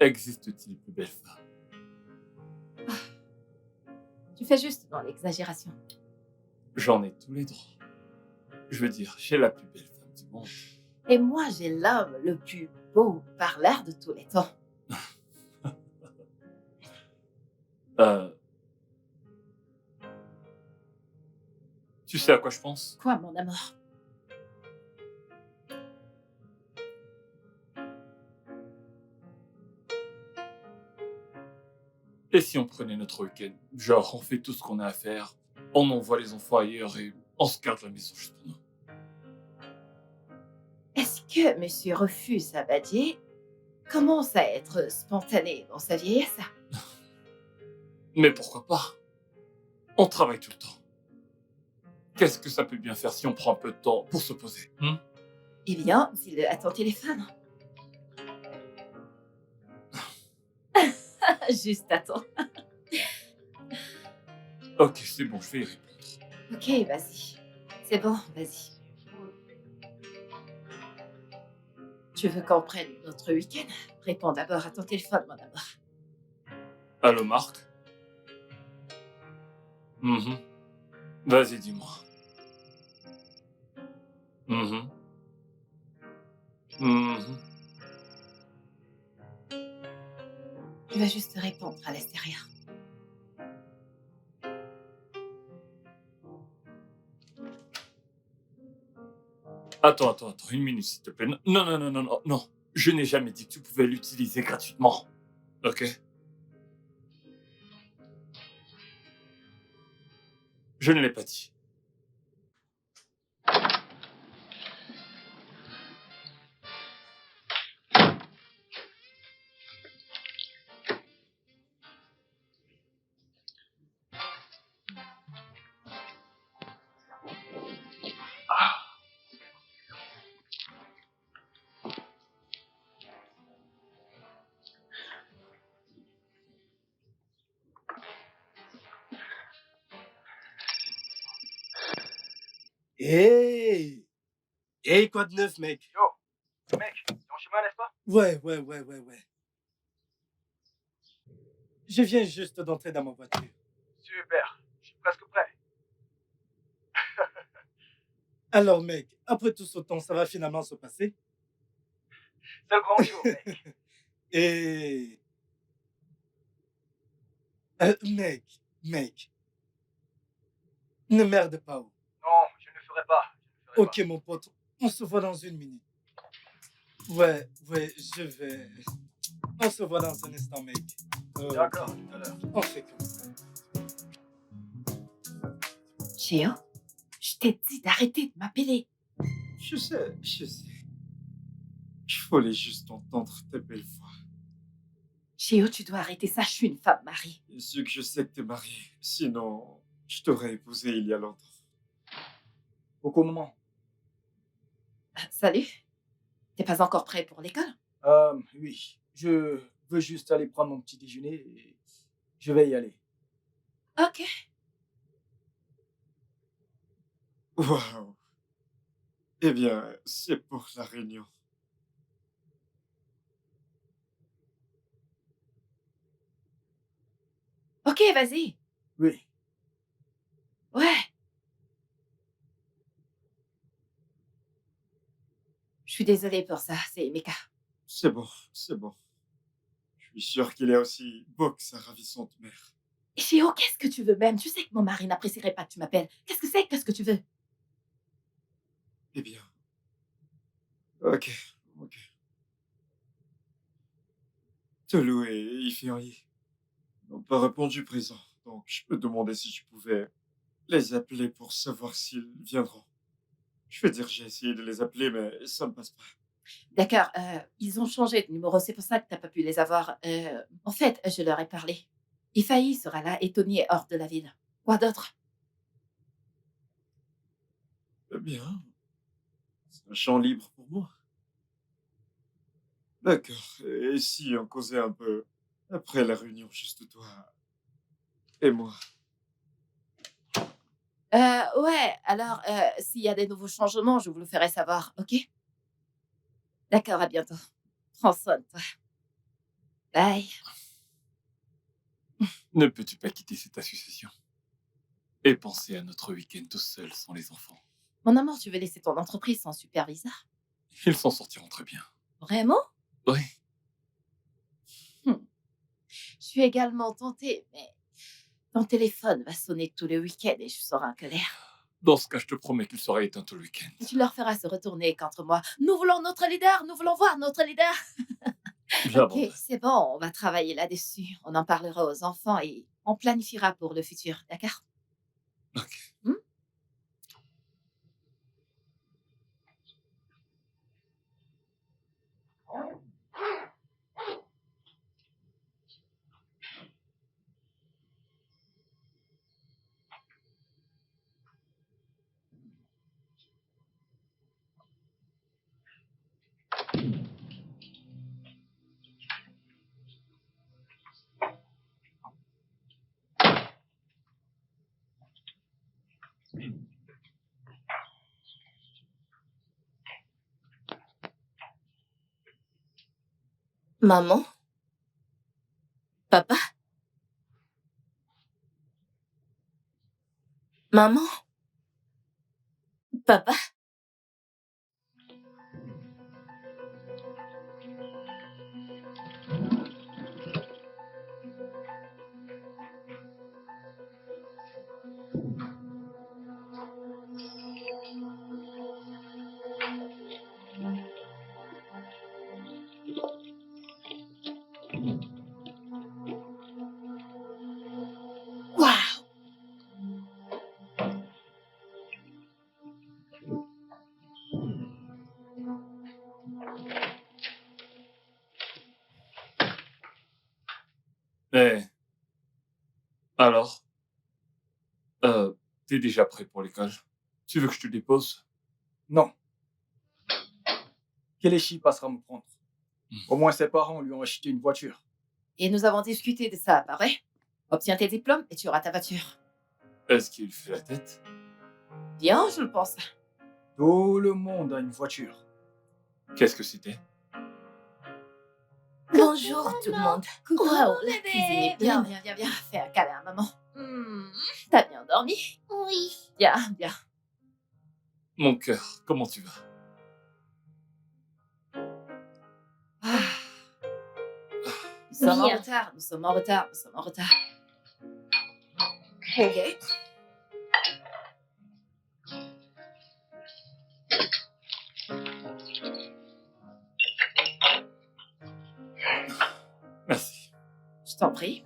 Existe-t-il plus belle femme? Tu fais juste dans l'exagération. J'en ai tous les droits. Je veux dire, j'ai la plus belle femme du monde. Et moi, j'ai l'homme le plus beau parleur de tous les temps. Euh, Tu sais à quoi je pense? Quoi, mon amour? Et si on prenait notre week-end? Genre, on fait tout ce qu'on a à faire, on envoie les enfants ailleurs et on se garde la maison juste pour nous. Est-ce que Monsieur Refus Sabatier commence à être spontané dans sa vieillesse? Mais pourquoi pas? On travaille tout le temps. Qu'est-ce que ça peut bien faire si on prend un peu de temps pour se poser? Eh bien, dis-le à ton téléphone. Juste attends. Ok, c'est bon, je vais y répondre. Ok, vas-y. C'est bon, vas-y. Tu veux qu'on prenne notre week-end? Réponds d'abord à ton téléphone, mon amour. Allô, Marc? Mhm. Vas-y, dis-moi. Mhm. Mhm. Tu vas juste répondre à l'extérieur. Attends, une minute, s'il te plaît. Non. Je n'ai jamais dit que tu pouvais l'utiliser gratuitement. Ok? Je ne l'ai pas dit. Hey! Hey, quoi de neuf, mec? Yo, mec, t'es en chemin, n'est-ce pas? Ouais. Je viens juste d'entrer dans ma voiture. Super, je suis presque prêt. Alors, mec, après tout ce temps, ça va finalement se passer? C'est le grand jour, mec. Et... mec, ne merde pas. Oh. Non, je ne le ferai pas. Je ne le Ok, ferai mon pote, on se voit dans une minute. Ouais, je vais. On se voit dans un instant, mec. pas. Ok, D'accord, à tout à l'heure. on fait comme ça. Géo, je t'ai dit d'arrêter de m'appeler. Je sais. Je voulais juste entendre ta belle voix. Géo, tu dois arrêter ça, je suis une femme mariée. Bien sûr que je sais que t'es marié. Sinon, je t'aurais épousé il y a longtemps. Au moment. Salut. T'es pas encore prêt pour l'école? Oui, je veux juste aller prendre mon petit déjeuner et je vais y aller. Ok. Waouh. Eh bien, c'est pour la réunion. Ok, vas-y. Oui, Ouais. Je suis désolée pour ça, c'est Mika. C'est bon. Je suis sûr qu'il est aussi beau que sa ravissante mère. Géo, qu'est-ce que tu veux même? Tu sais que mon mari n'apprécierait pas que tu m'appelles. Qu'est-ce que c'est? Qu'est-ce que tu veux? Eh bien. Ok. Tolou et Ifeanyi n'ont pas répondu présent, donc je peux demander si tu pouvais les appeler pour savoir s'ils viendront. Je veux dire, j'ai essayé de les appeler, mais ça ne passe pas. D'accord, ils ont changé de numéro, c'est pour ça que t'as pas pu les avoir. En fait, je leur ai parlé. Ifaï sera là et Tony est hors de la ville. Quoi d'autre? Eh bien, c'est un champ libre pour moi. D'accord. Et si on causait un peu après la réunion, juste toi et moi? Ouais, alors, s'il y a des nouveaux changements, je vous le ferai savoir, ok? D'accord, à bientôt. Prends soin de toi. Bye. Ne peux-tu pas quitter cette association et penser à notre week-end tout seul sans les enfants? Mon amour, tu veux laisser ton entreprise sans superviseur? Ils s'en sortiront très bien. Vraiment? Oui, Hmm. Je suis également tentée, mais ton téléphone va sonner tout le week-end et je serai en colère. dans ce cas, je te promets qu'il sera éteint tout le week-end. Tu leur feras se retourner contre moi. Nous voulons notre leader, nous voulons voir notre leader. J'abandonne. Ok, c'est bon, on va travailler là-dessus. On en parlera aux enfants et on planifiera pour le futur, d'accord? Ok. Hmm? Maman? Papa? Maman? Papa? Waouh! Eh, alors, t'es déjà prêt pour l'école? Tu veux que je te dépose? Non. Kelechi passera me prendre. Au moins, ses parents lui ont acheté une voiture. Et nous avons discuté de ça, pas vrai? Obtiens tes diplômes et tu auras ta voiture. Est-ce qu'il fait la tête? Bien, je le pense. Tout le monde a une voiture. Qu'est-ce que c'était? Bonjour tout le monde. Coucou, Waouh, la bébé. cuisine est Viens, pleine. viens. Fais un câlin à maman. T'as bien dormi? Oui. Bien. Mon cœur, comment tu vas? Ah. Nous sommes en Bien. retard. Ok. Merci. Je t'en prie.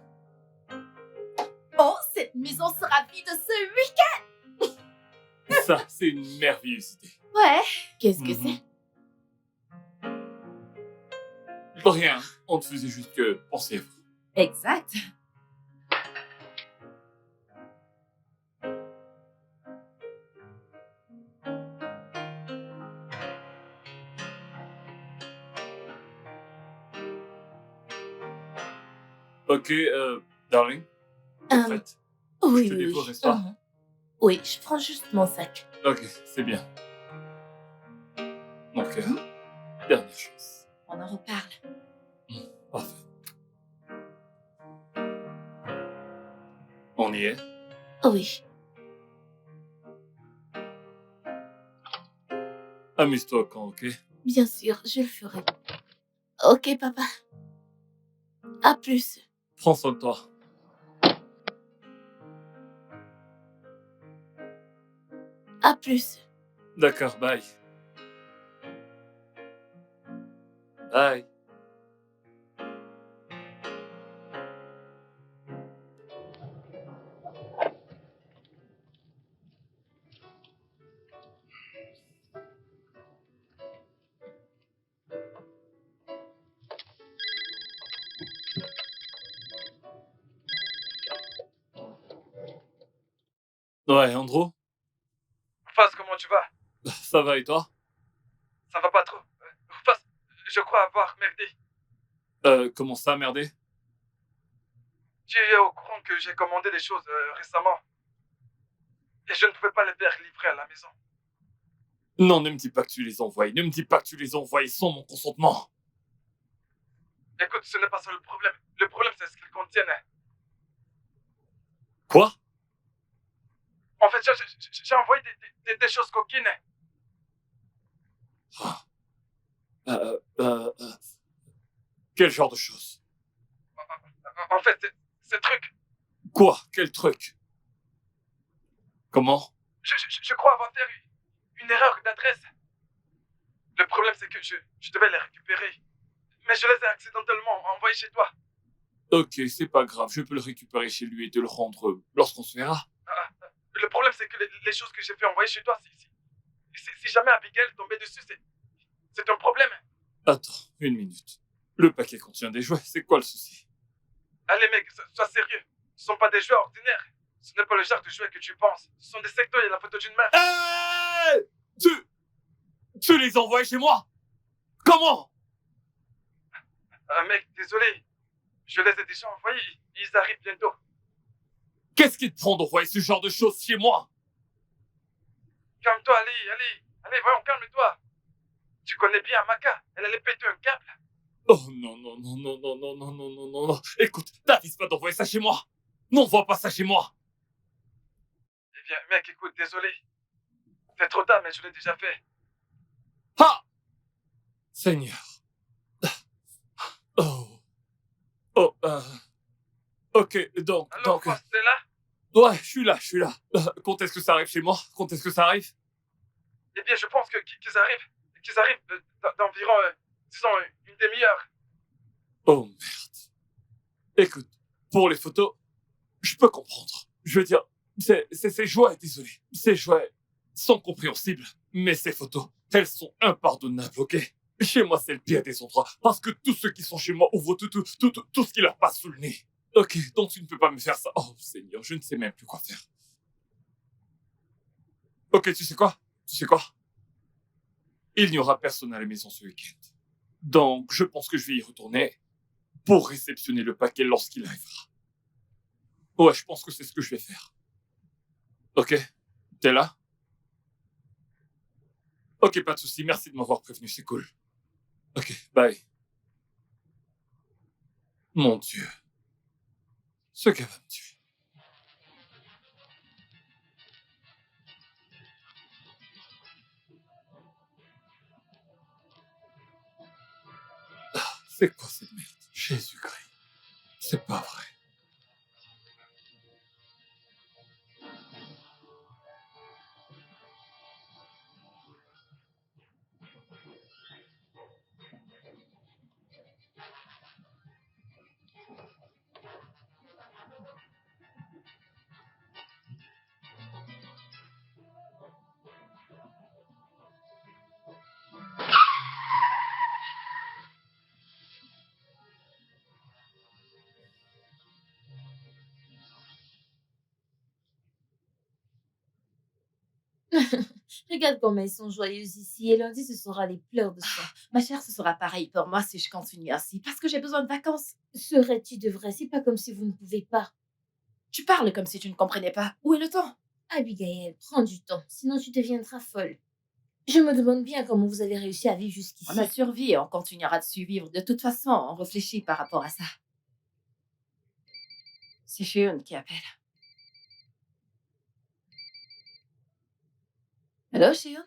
Oh, cette maison sera vide ce week-end! Ça, c'est une merveilleuse idée. Ouais. Qu'est-ce que Mhm. c'est? Rien, on ne faisait juste que penser à vous. Exact. Ok, darling, t'es Euh, prête? Oui, Je te oui, dépose, oui. n'est-ce pas? Oui, je prends juste mon sac. Ok, c'est bien. Mon cœur, dernière chance. On en reparle. Parfait. On y est? Oui. Amuse-toi quand, ok? Bien sûr, je le ferai. Ok, papa. À plus. Prends soin de toi. À plus. D'accord, bye. Bye. Ouais, Andro, Rufus, comment tu vas? ça va et toi? Ça va pas trop. Rufus, je crois avoir merdé. Comment ça, merdé? Tu es au courant que j'ai commandé des choses récemment et je ne pouvais pas les faire livrer à la maison. Non, ne me dis pas que tu les envoies. Ne me dis pas que tu les envoies sans mon consentement. Écoute, ce n'est pas ça le problème. Le problème, c'est ce qu'ils contiennent. Quoi? En fait, j'ai envoyé des choses coquines. Ah. Euh, euh, euh, Quel genre de choses? En fait, ces trucs, Quoi? Quel truc? Comment? je crois avoir fait une erreur d'adresse. Le problème, c'est que je devais les récupérer. Mais je les ai accidentellement envoyés chez toi. Ok, c'est pas grave, je peux le récupérer chez lui et te le rendre lorsqu'on se verra. Le problème, c'est que les choses que j'ai fait envoyer chez toi, si jamais Abigail tombait dessus, c'est un problème. Attends, une minute. Le paquet contient des jouets, c'est quoi le souci? Allez, mec, sois sérieux. Ce ne sont pas des jouets ordinaires. Ce n'est pas le genre de jouets que tu penses. Ce sont des secteurs et la photo d'une meuf. Hey! Tu les envoies chez moi? Comment? Mec, désolé. Je les ai déjà envoyés. Ils arrivent bientôt. Qu'est-ce qui te prend d'envoyer ce genre de choses chez moi? Calme-toi, allez, voyons, calme-toi. Tu connais bien Amaka. Elle allait péter un câble. Oh non, non, non, non, non, non, non, non, non, non, non. Écoute, t'arrives pas d'envoyer ça chez moi. N'envoie pas ça chez moi. Eh bien, mec, écoute, désolé. C'est trop tard, mais je l'ai déjà fait. Ah! Seigneur. Oh. Oh, ok, donc... Alors, quoi, c'est là? Ouais, je suis là. Quand est-ce que ça arrive chez moi? Quand est-ce que ça arrive? Eh bien, je pense qu'ils arrivent d'environ, disons, une demi-heure. Oh merde. Écoute, pour les photos, je peux comprendre. Je veux dire, ces jouets, désolé. Ces jouets sont compréhensibles, mais ces photos, elles sont impardonnables, ok? Chez moi, c'est le pire des endroits, parce que tous ceux qui sont chez moi ouvrent tout ce qui leur passe sous le nez. Ok, donc tu ne peux pas me faire ça. Oh Seigneur, je ne sais même plus quoi faire. Ok, tu sais quoi? Il n'y aura personne à la maison ce week-end. Donc, je pense que je vais y retourner pour réceptionner le paquet lorsqu'il arrivera. Ouais, je pense que c'est ce que je vais faire. Ok? T'es là? Ok, pas de souci. Merci de m'avoir prévenu, c'est cool. Ok, bye. Mon Dieu. Ce gars va me tuer. Ah, c'est quoi cette merde? Jésus-Christ. C'est pas vrai. Regarde comment elles sont joyeuses ici. Et lundi, ce sera les pleurs de sang. Ma chère, ce sera pareil pour moi si je continue ainsi, parce que j'ai besoin de vacances. Serais-tu de vrai? C'est pas comme si vous ne pouvez pas. Tu parles comme si tu ne comprenais pas. Où est le temps? Abigail, prends du temps, sinon tu deviendras folle. Je me demande bien comment vous avez réussi à vivre jusqu'ici. On a survécu et on continuera de survivre. De toute façon, on réfléchit par rapport à ça. C'est Shion qui appelle. Allô, Shion?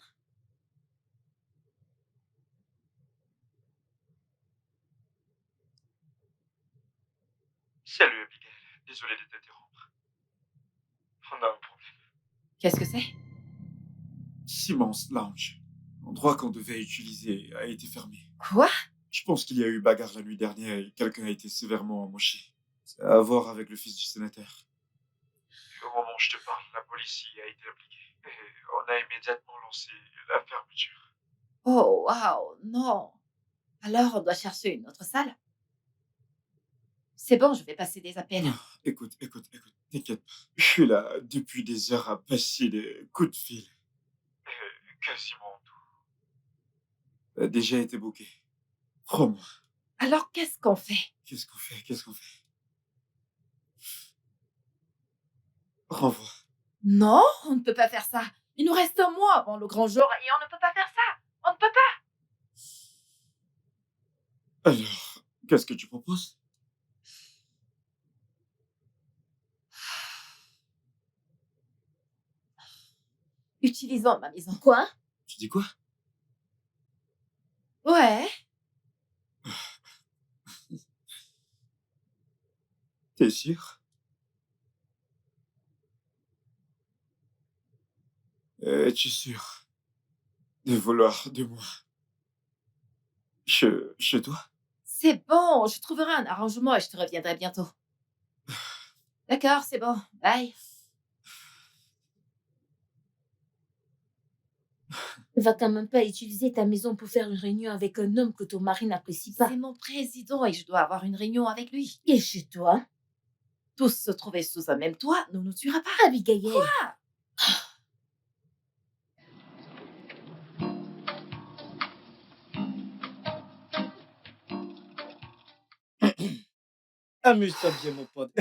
Salut Abigail, désolé de t'interrompre. On a un problème. Qu'est-ce que c'est? Simmons Lounge, l'endroit qu'on devait utiliser, a été fermé. Quoi? Je pense qu'il y a eu bagarre la nuit dernière et quelqu'un a été sévèrement amoché. C'est à voir avec le fils du sénateur. Au moment où je te parle, la police y a été impliquée. Et on a immédiatement lancé la fermeture. Oh, waouh, non. Alors, on doit chercher une autre salle? C'est bon, je vais passer des appels. Non, écoute, t'inquiète pas. Je suis là depuis des heures à passer des coups de fil. Quasiment tout a déjà été booké. Crois-moi. Alors, qu'est-ce qu'on fait? Qu'est-ce qu'on fait? Renvoie. Non, on ne peut pas faire ça. Il nous reste un mois avant le grand jour et on ne peut pas faire ça. On ne peut pas. Alors, Qu'est-ce que tu proposes? Utilisons ma maison. Quoi? Tu dis quoi? Ouais. T'es sûr? Es-tu sûr de vouloir de moi chez toi? C'est bon, je trouverai un arrangement et je te reviendrai bientôt. D'accord, c'est bon. Bye. Va quand même pas utiliser ta maison pour faire une réunion avec un homme que ton mari n'apprécie pas. C'est mon président et je dois avoir une réunion avec lui. Et chez toi, Tous se trouver sous un même toit ne nous tuera pas. Abigail. Amuse-toi bien, mon pote.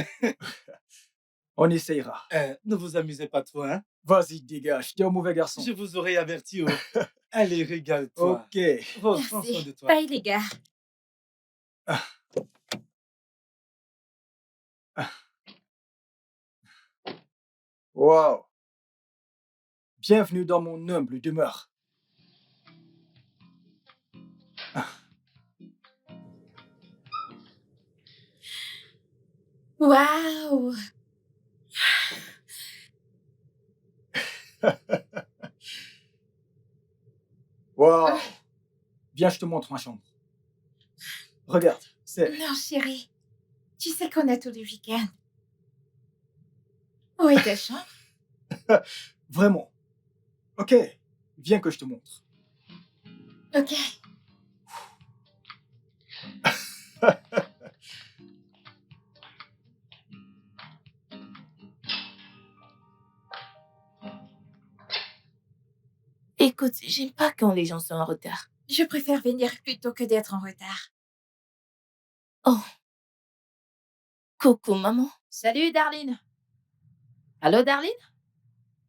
On essayera. Ne vous amusez pas trop, hein? Vas-y, dégage. T'es un mauvais garçon. Je vous aurais averti. Oh. Allez, régale-toi. Ok. Rose, prends soin Merci. de toi. Bye, les gars. Wow. Bienvenue dans mon humble demeure. Waouh. Wow. Viens, je te montre ma chambre. Regarde, c'est... Non, chérie. Tu sais qu'on est tous les week-ends. Où est ta chambre? Vraiment. Ok. Viens que je te montre. Ok. Écoute, j'aime pas quand les gens sont en retard. Je préfère venir plutôt que d'être en retard. Coucou, maman. Salut, Darlene. Allô, Darlene?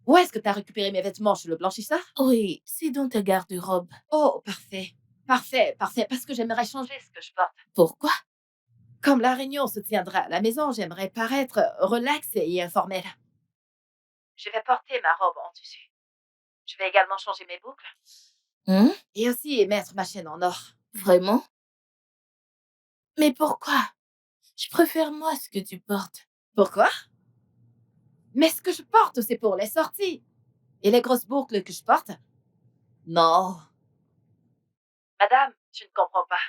Où est-ce que t'as récupéré mes vêtements chez le blanchisseur? Oui, c'est dans ta garde-robe. Oh, parfait. Parfait, parfait, parce que j'aimerais changer ce que je porte. Pourquoi? Comme la réunion se tiendra à la maison, j'aimerais paraître relaxe et informelle. Je vais porter ma robe en tissu. Je vais également changer mes boucles. Et aussi mettre ma chaîne en or. Vraiment? Mais pourquoi? Je préfère moi ce que tu portes. Pourquoi? Mais ce que je porte, c'est pour les sorties. Et les grosses boucles que je porte? Non. Madame, tu ne comprends pas.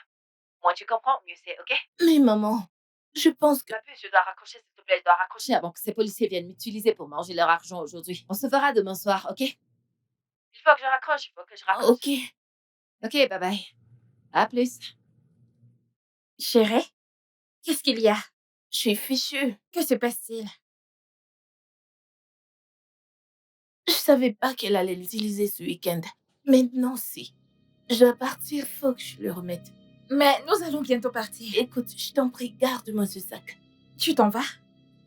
Moins tu comprends, mieux c'est, ok? Mais maman, je pense que... La puce, je dois raccrocher, s'il te plaît, je dois raccrocher avant que ces policiers viennent m'utiliser pour manger leur argent aujourd'hui. On se verra demain soir, ok? Il faut que je raccroche, il faut que je raccroche. Ok. Ok, bye bye. À plus. Chérie, qu'est-ce qu'il y a? Je suis fichue. Que se passe-t-il? Je savais pas qu'elle allait l'utiliser ce week-end. Maintenant, si. Je dois partir, faut que je le remette. Mais nous allons bientôt partir. Écoute, je t'en prie, garde-moi ce sac. Tu t'en vas?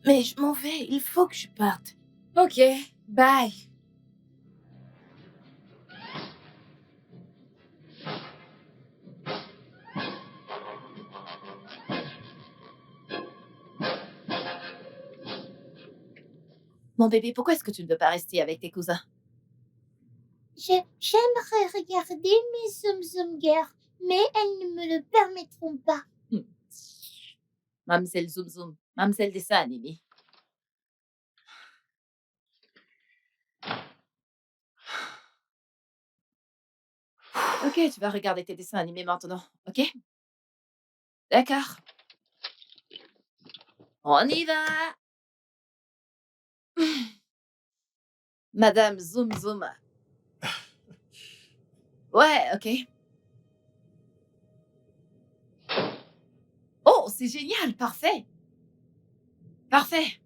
Mais je m'en vais, il faut que je parte. Ok, bye. Mon bébé, pourquoi est-ce que tu ne veux pas rester avec tes cousins? J'aimerais regarder mes Zoom Zoom Girls, mais elles ne me le permettront pas. Mamselle Zoom Zoom, Mamselle dessin animé. Ok, tu vas regarder tes dessins animés maintenant, ok? D'accord. On y va! Madame Zoom Zoom. Ouais, ok. Oh, c'est génial, parfait. Parfait.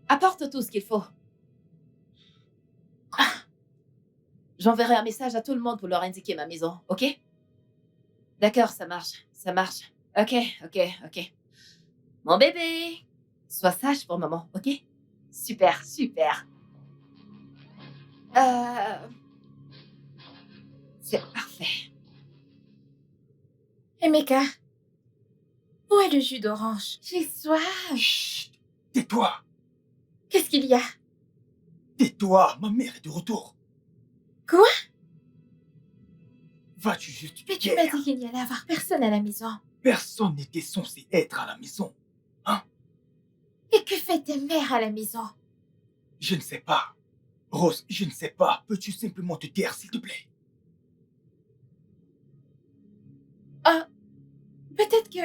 Apporte tout ce qu'il faut. J'enverrai un message à tout le monde pour leur indiquer ma maison, ok? D'accord, ça marche, ça marche. Ok, ok, ok. Mon bébé, sois sage pour le moment, ok? Super, super. C'est parfait. Emeka, où est le jus d'orange? J'ai soif. Chut, tais-toi. Qu'est-ce qu'il y a? Tais-toi, ma mère est de retour. Quoi? Vas-tu juste Mais te tu m'as taire? dit qu'il n'y allait avoir personne à la maison. Personne n'était censé être à la maison. Et que fait ta mère à la maison? Je ne sais pas. Rose, je ne sais pas. Peux-tu simplement te taire, s'il te plaît? Ah, peut-être que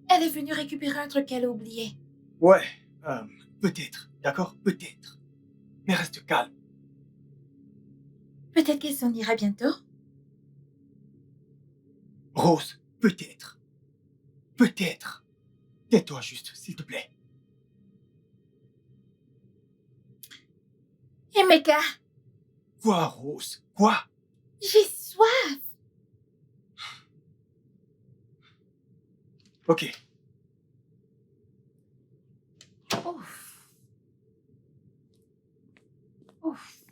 elle est venue récupérer un truc qu'elle a oublié. Ouais, peut-être, d'accord? Peut-être. Mais reste calme. Peut-être qu'elle s'en ira bientôt. Rose, peut-être. Peut-être. Tais-toi juste, s'il te plaît. Emeka, Quoi, Rose? Quoi? j'ai soif. Ok. Ouf. Ouf.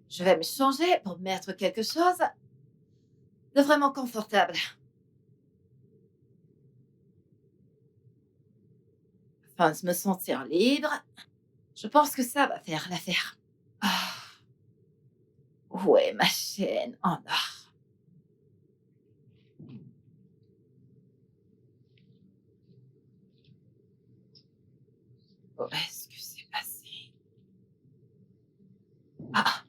Je vais me changer pour mettre quelque chose de vraiment confortable. Afin de me sentir libre, je pense que ça va faire l'affaire. Ah. Où est ma chaîne en or? Où est-ce que c'est passé? Ah!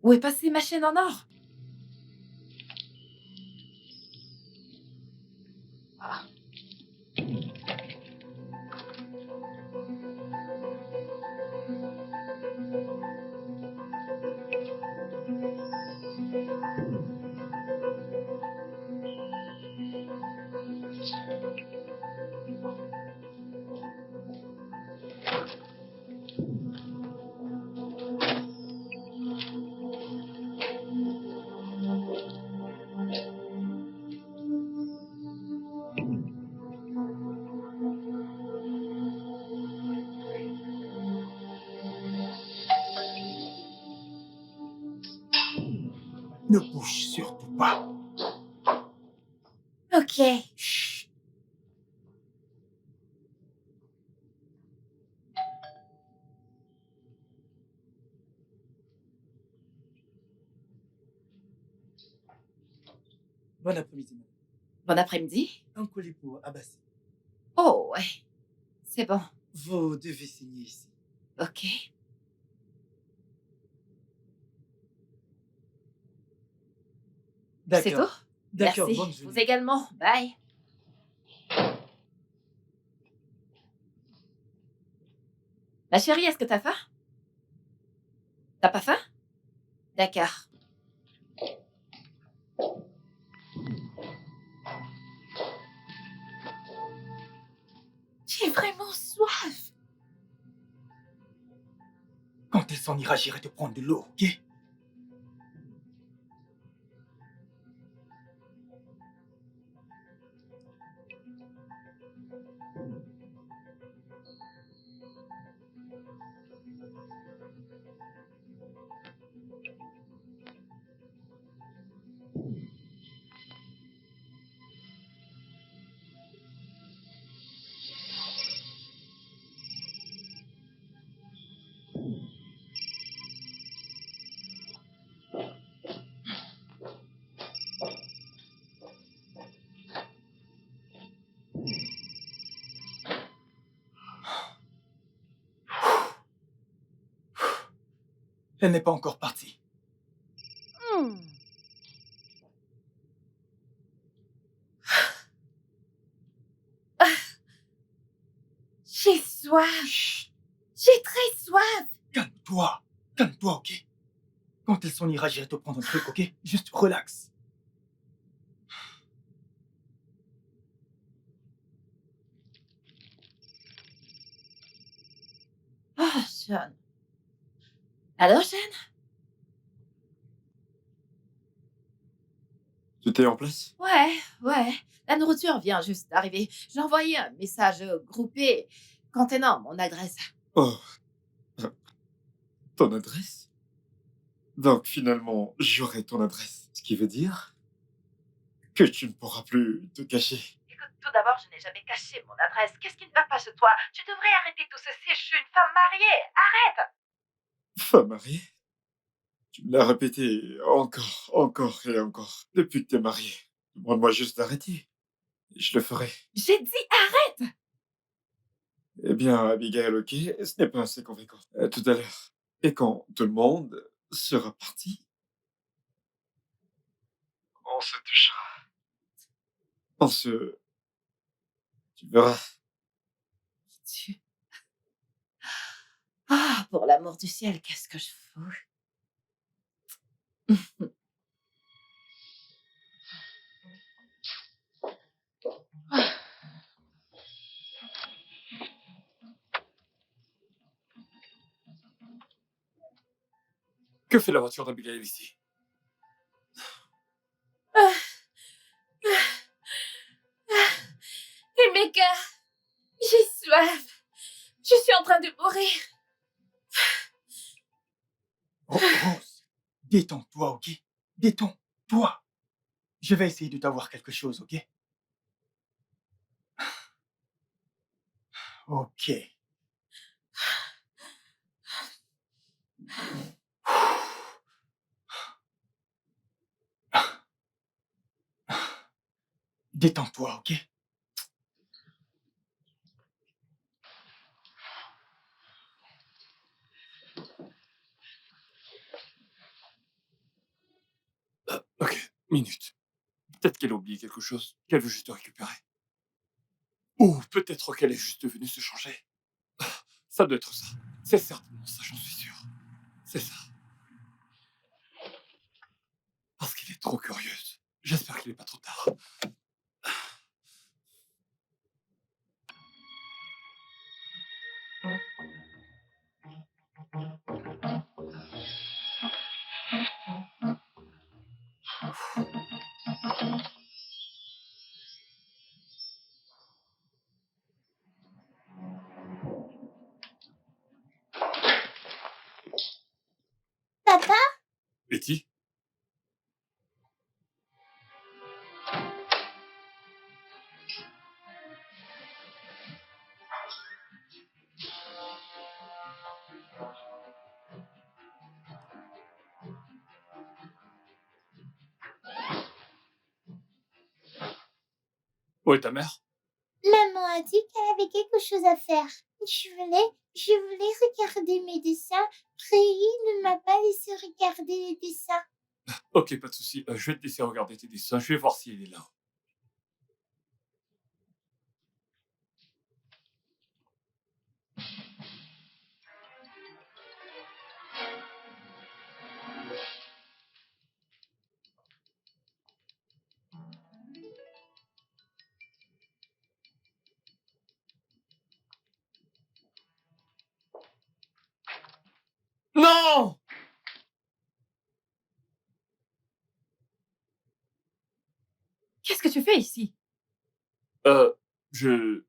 Où est passée ma chaîne en or? Ah. Ne bouge surtout pas. Ok. Chut. Bon après-midi, madame. Bon après-midi. Un colis pour Abbassi. Oh, ouais. C'est bon. Vous devez signer ici. Ok. C'est tout? D'accord, Merci. bonne Vous journée. également. Bye. Ma chérie, est-ce que t'as faim? T'as pas faim? D'accord. J'ai vraiment soif. Quand elle s'en ira, j'irai te prendre de l'eau, ok? Elle n'est pas encore partie. J'ai soif. Chut. J'ai très soif. Calme-toi. Calme-toi, ok? Quand elle s'en ira, j'irai te prendre un truc, ok? Juste relax. Oh, John. Alors, Jeanne? Tout est en place? Ouais. La nourriture vient juste d'arriver. J'ai envoyé un message groupé contenant mon adresse. Oh. Ton adresse? Donc finalement, j'aurai ton adresse. Ce qui veut dire que tu ne pourras plus te cacher. Écoute, tout d'abord, je n'ai jamais caché mon adresse. Qu'est-ce qui ne va pas chez toi? Tu devrais arrêter tout ceci. Je suis une femme mariée. Arrête! Femme mariée? Tu me l'as répété encore et encore. Depuis que t'es mariée. Demande-moi juste d'arrêter. Et je le ferai. J'ai dit arrête! Eh bien, Abigail, ok, ce n'est pas assez convaincant. À tout à l'heure. Et quand tout le monde sera parti, on se touchera. On se... Tu verras. Tu... Ah, pour l'amour du ciel, qu'est-ce que je fous? Que fait la voiture d'Abigail ici? Emeka, j'ai soif. Je suis en train de mourir. Rose, détends-toi, ok? Détends-toi. Je vais essayer de t'avoir quelque chose, ok? Ok. Détends-toi, ok? Ok, minute. Peut-être qu'elle a oublié quelque chose, qu'elle veut juste récupérer. Ou peut-être qu'elle est juste venue se changer. Ça doit être ça. C'est certainement ça, j'en suis sûr. C'est ça. Parce qu'elle est trop curieuse. J'espère qu'il n'est pas trop tard. Papa, Betty? Où est ta mère? maman a dit qu'elle avait quelque chose à faire. Je voulais regarder mes dessins. Réi ne m'a pas laissé regarder les dessins. Ok, pas de souci. Je vais te laisser regarder tes dessins. Je vais voir si elle est là. Non! Qu'est-ce que tu fais ici? Je...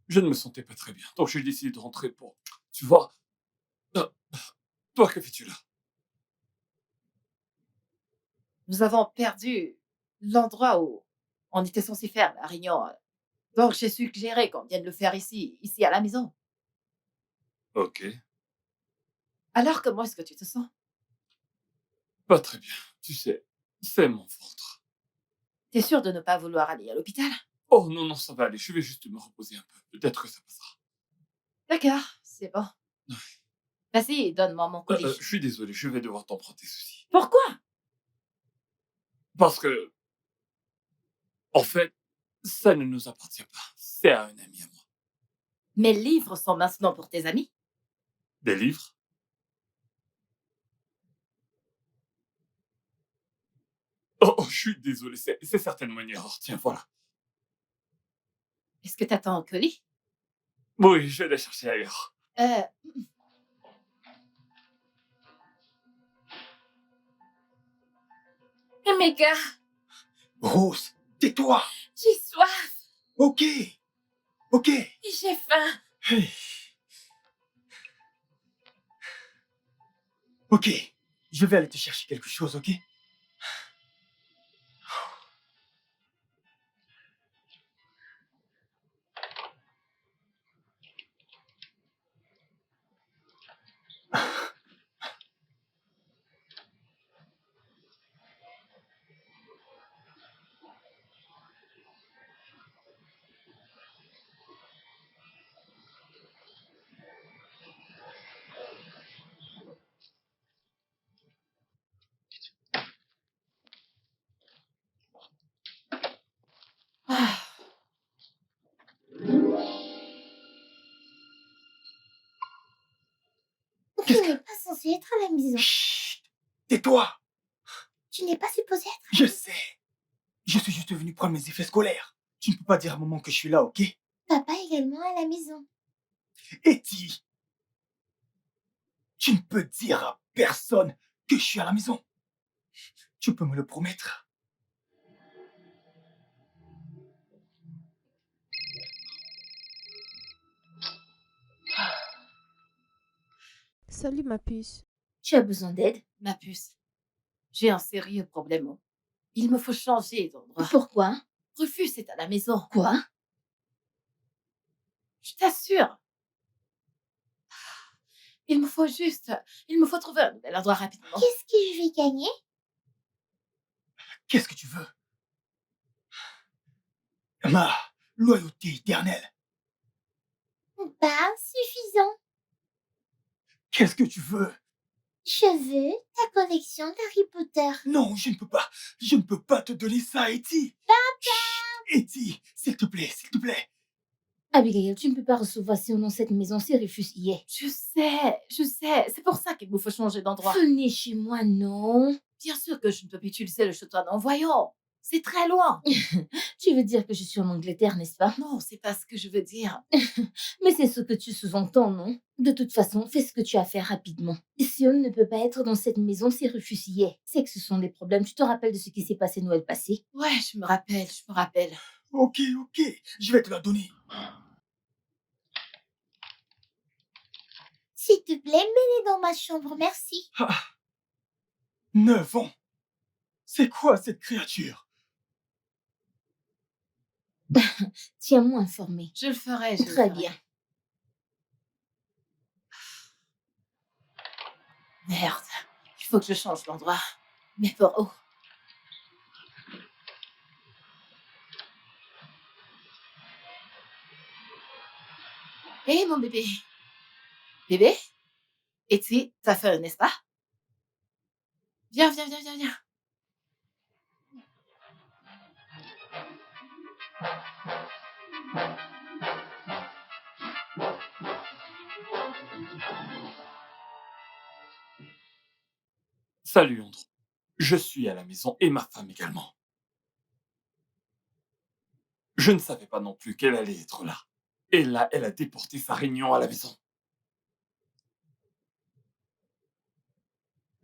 Je ne me sentais pas très bien. Donc j'ai décidé de rentrer pour... Tu vois? Euh, Toi, que fais-tu là? Nous avons perdu l'endroit où on était censé faire la réunion. Donc, j'ai suggéré qu'on vienne le faire ici à la maison. Ok. Alors, comment est-ce que tu te sens? Pas très bien. Tu sais, c'est mon ventre. T'es sûr de ne pas vouloir aller à l'hôpital? Oh non, non, ça va aller. Je vais juste me reposer un peu. Peut-être que ça passera. D'accord, c'est bon. Vas-y, donne-moi mon colis. Je suis désolé, je vais devoir t'emprunter ceci. Pourquoi? Parce que, en fait, ça ne nous appartient pas. C'est à un ami à moi. Mes livres sont maintenant pour tes amis? Des livres? Oh, je suis désolé, c'est certainement une erreur. Tiens, voilà. Est-ce que t'attends un colis? Oui, je vais les chercher ailleurs. Emeka, Rose, tais-toi. j'ai soif Ok. Ok. et j'ai faim. Hey. Ok. Je vais aller te chercher quelque chose, ok? Ah, Tu Qu'est-ce n'es pas censé être à la maison. Chut! Tais-toi! Tu n'es pas supposé être à Je la maison. sais. Je suis juste venu prendre mes effets scolaires. Tu ne peux pas dire à maman que je suis là, ok? Papa également à la maison. Eti, tu ne peux dire à personne que je suis à la maison. Tu peux me le promettre. Salut ma puce. Tu as besoin d'aide? ma puce, j'ai un sérieux problème. Oh. Il me faut changer d'endroit. Pourquoi? Rufus est à la maison. Quoi? Je t'assure. Il me faut trouver un nouvel endroit rapidement. Qu'est-ce que je vais gagner? Qu'est-ce que tu veux? Ma loyauté éternelle. Pas suffisant. Qu'est-ce que tu veux? Je veux ta collection d'Harry Potter. Non, je ne peux pas. Je ne peux pas te donner ça, Eti. Papa! Eti, s'il te plaît, s'il te plaît. Abigail, tu ne peux pas recevoir si on dans cette maison si Rufus y est. Je sais. C'est pour ça qu'il me faut changer d'endroit. Venez chez moi, non? Bien sûr que je ne peux plus utiliser le château en voyons. C'est très loin. Tu veux dire que je suis en Angleterre, n'est-ce pas? Non, c'est pas ce que je veux dire. Mais c'est ce que tu sous-entends, non? De toute façon, fais ce que tu as à faire rapidement. Si on ne peut pas être dans cette maison si Rufus y est, c'est que ce sont des problèmes. Tu te rappelles de ce qui s'est passé Noël passé? Ouais, je me rappelle. Ok, je vais te la donner. S'il te plaît, mets-les dans ma chambre, merci. 9 ans. C'est quoi cette créature? Tiens-moi informé. Je le ferai. Très bien. Merde, il faut que je change d'endroit. Mais pour où? Hé, mon bébé. Bébé? Et t'as faim, n'est-ce pas? Viens. Salut, Andrew. Je suis à la maison et ma femme également. Je ne savais pas non plus qu'elle allait être là. Et là, elle a déporté sa réunion à la maison.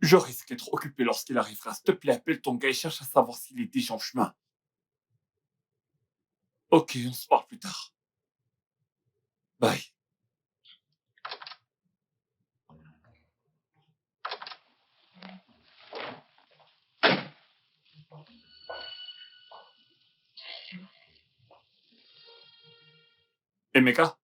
Je risque d'être occupé lorsqu'il arrivera. S'il te plaît, appelle ton gars et cherche à savoir s'il est déjà en chemin. Ok, on se parle plus tard. Bye. Emeka?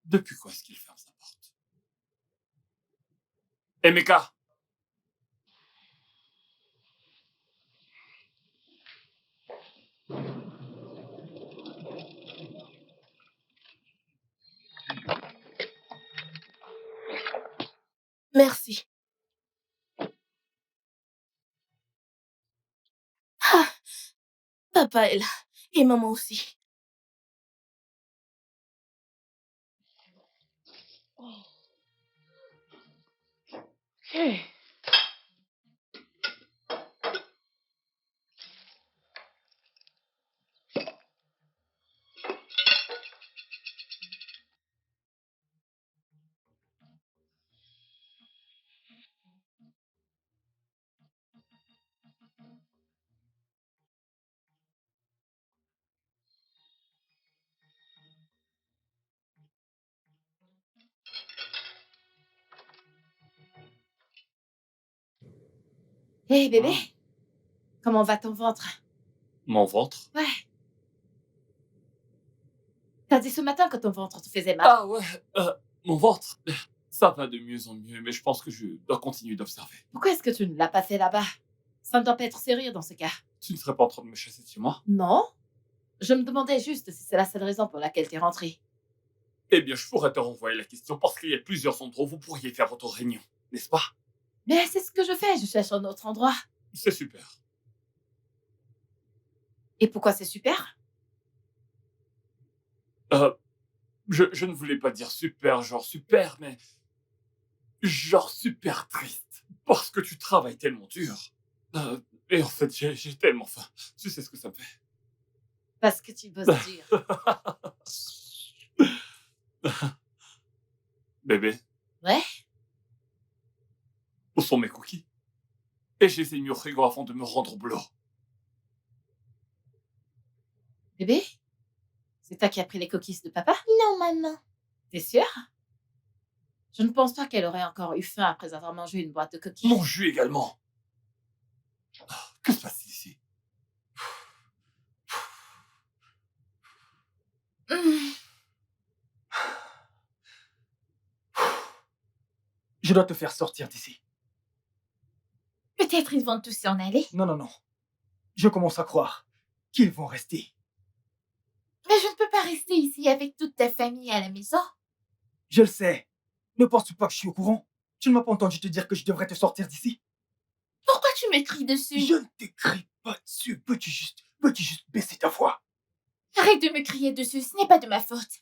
Depuis quand est-ce qu'il ferme sa porte? Emeka? Merci. Ah, papa est là. Et maman aussi. Ok. Hé, bébé, Ah. comment va ton ventre? Mon ventre? Ouais. T'as dit ce matin que ton ventre te faisait mal. Ah ouais, mon ventre. Ça va de mieux en mieux, mais je pense que je dois continuer d'observer. Pourquoi est-ce que tu ne l'as pas fait là-bas? Ça ne doit pas être sérieux dans ce cas. Tu ne serais pas en train de me chasser de chez moi? Non? Je me demandais juste si c'est la seule raison pour laquelle t'es rentré. Eh bien, je pourrais te renvoyer la question parce qu'il y a plusieurs endroits où vous pourriez faire votre réunion, n'est-ce pas? Mais c'est ce que je fais, je cherche un autre endroit. C'est super. Et pourquoi c'est super? Je ne voulais pas dire super, genre super, mais genre super triste. Parce que tu travailles tellement dur. Et en fait, j'ai tellement faim. Tu sais ce que ça me fait. Parce que tu bosses dur. Bébé, Ouais? où sont mes cookies? Et j'ai essayé au frigo avant de me rendre au boulot. Bébé? C'est toi qui as pris les cookies de papa? Non, maman. T'es sûre? Je ne pense pas qu'elle aurait encore eu faim après avoir mangé une boîte de cookies. Mon jus également. Que se passe-t-il ici? Je dois te faire sortir d'ici. Peut-être ils vont tous s'en aller. Non, non, non. Je commence à croire qu'ils vont rester. Mais je ne peux pas rester ici avec toute ta famille à la maison. Je le sais. Ne penses-tu pas que je suis au courant? Tu ne m'as pas entendu te dire que je devrais te sortir d'ici? Pourquoi tu me cries dessus? Je ne t'écris pas dessus. Peux-tu juste baisser ta voix? Arrête de me crier dessus, ce n'est pas de ma faute.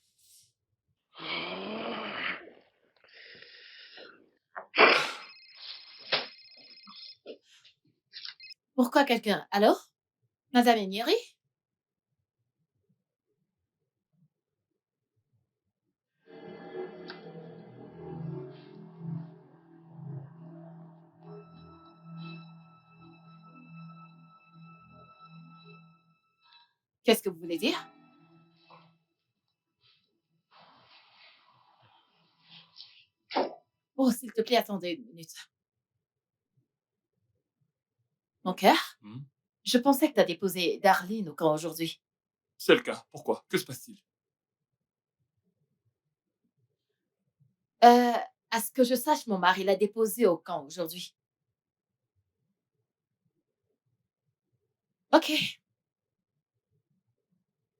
Pourquoi quelqu'un? Allô? Madame Enieri? Qu'est-ce que vous voulez dire? Oh, s'il te plaît, attendez une minute. Mon cœur? Hmm? Je pensais que t'as déposé Darlene au camp aujourd'hui. C'est le cas. Pourquoi? Que se passe-t-il? À ce que je sache, mon mari l'a déposée au camp aujourd'hui. Ok.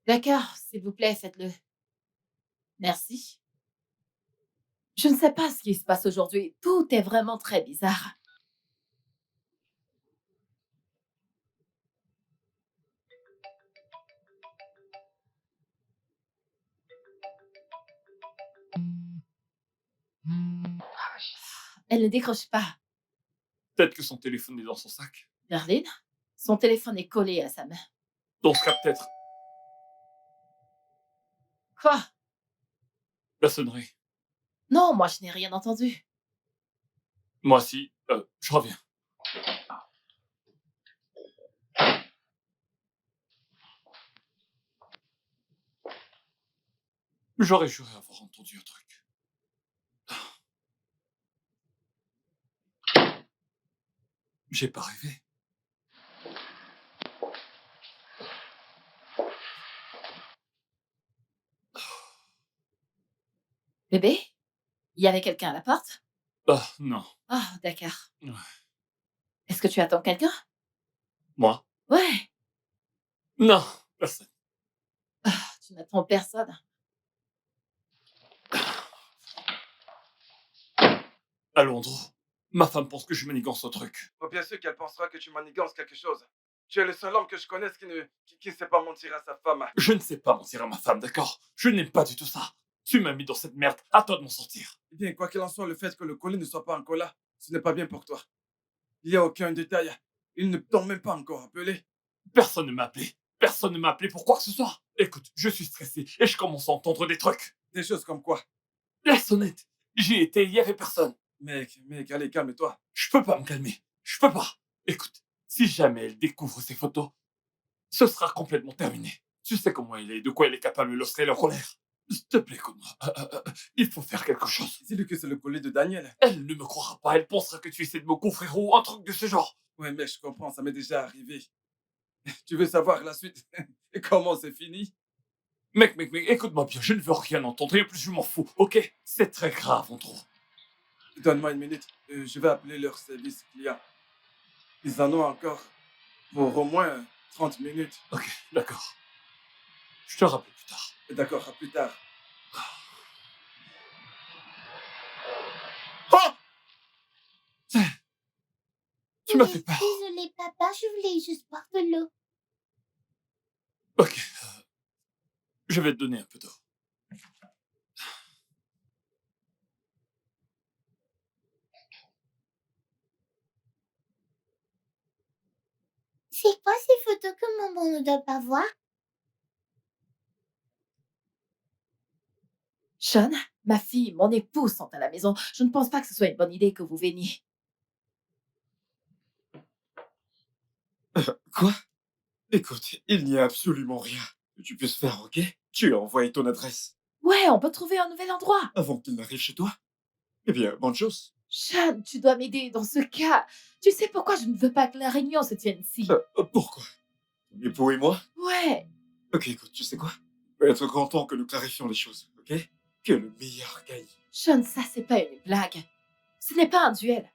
D'accord, s'il vous plaît, faites-le. Merci. Je ne sais pas ce qui se passe aujourd'hui. Tout est vraiment très bizarre. Elle ne décroche pas. Peut-être que son téléphone est dans son sac. Darlene, son téléphone est collé à sa main. Dans ce cas, peut-être Quoi? la sonnerie. Non, moi je n'ai rien entendu. Moi, si. Je reviens. J'aurais juré avoir entendu un truc. J'ai pas rêvé. Bébé? Il y avait quelqu'un à la porte? Ah, non. Ah, d'accord. Ouais. Est-ce que tu attends quelqu'un? Moi? Ouais. Non, personne. Ah, tu n'attends personne. Allons, Andrew. Ma femme pense que je manigance un truc. Oh, bien sûr qu'elle pensera que tu manigances quelque chose. Tu es le seul homme que je connaisse qui ne sait pas mentir à sa femme. Je ne sais pas mentir à ma femme, d'accord? Je n'aime pas du tout ça. Tu m'as mis dans cette merde. À toi de m'en sortir. Eh bien, quoi qu'il en soit, le fait que le colis ne soit pas encore là, ce n'est pas bien pour toi. Il n'y a aucun détail. Ils ne t'ont même pas encore appelé. Personne ne m'a appelé. Personne ne m'a appelé pour quoi que ce soit. Écoute, je suis stressé et je commence à entendre des trucs. Des choses comme quoi? La sonnette. J'y étais, il y avait personne. Mec, allez, calme-toi. Je peux pas me calmer. Je peux pas. Écoute, si jamais elle découvre ces photos, ce sera complètement terminé. Tu sais comment elle est, de quoi elle est capable lorsqu'elle est en colère. S'il te plaît, écoute-moi. Il faut faire quelque chose. Dis-lui que c'est le collier de Daniel. Elle ne me croira pas. Elle pensera que tu essaies de me confrérer ou un truc de ce genre. Ouais, mais je comprends, ça m'est déjà arrivé. Tu veux savoir la suite et comment c'est fini? Mec, écoute-moi bien. Je ne veux rien entendre. Et en plus, je m'en fous, ok? C'est très grave, en trop. Donne-moi une minute. Je vais appeler leur service client. Ils en ont encore pour au moins 30 minutes. Ok, d'accord. Je te rappelle plus tard. D'accord, à plus tard. Oh! Tu m'as fait peur. Désolée, papa, je voulais juste boire de l'eau. Ok. Je vais te donner un peu d'eau. C'est quoi ces photos que maman ne doit pas voir? Sean, ma fille, mon épouse sont à la maison. Je ne pense pas que ce soit une bonne idée que vous veniez. Quoi? Écoute, il n'y a absolument rien que tu puisses faire, ok? Tu as envoyé ton adresse Ouais, on peut trouver un nouvel endroit. avant qu'il n'arrive chez toi? Eh bien, bonne chose. Sean, tu dois m'aider dans ce cas. Tu sais pourquoi je ne veux pas que la réunion se tienne ici? Pourquoi? Ton époux et moi? Ouais, Ok, écoute, tu sais quoi? Je vais être content que nous clarifions les choses, ok? Que le meilleur gagne. Sean, ça c'est pas une blague. Ce n'est pas un duel.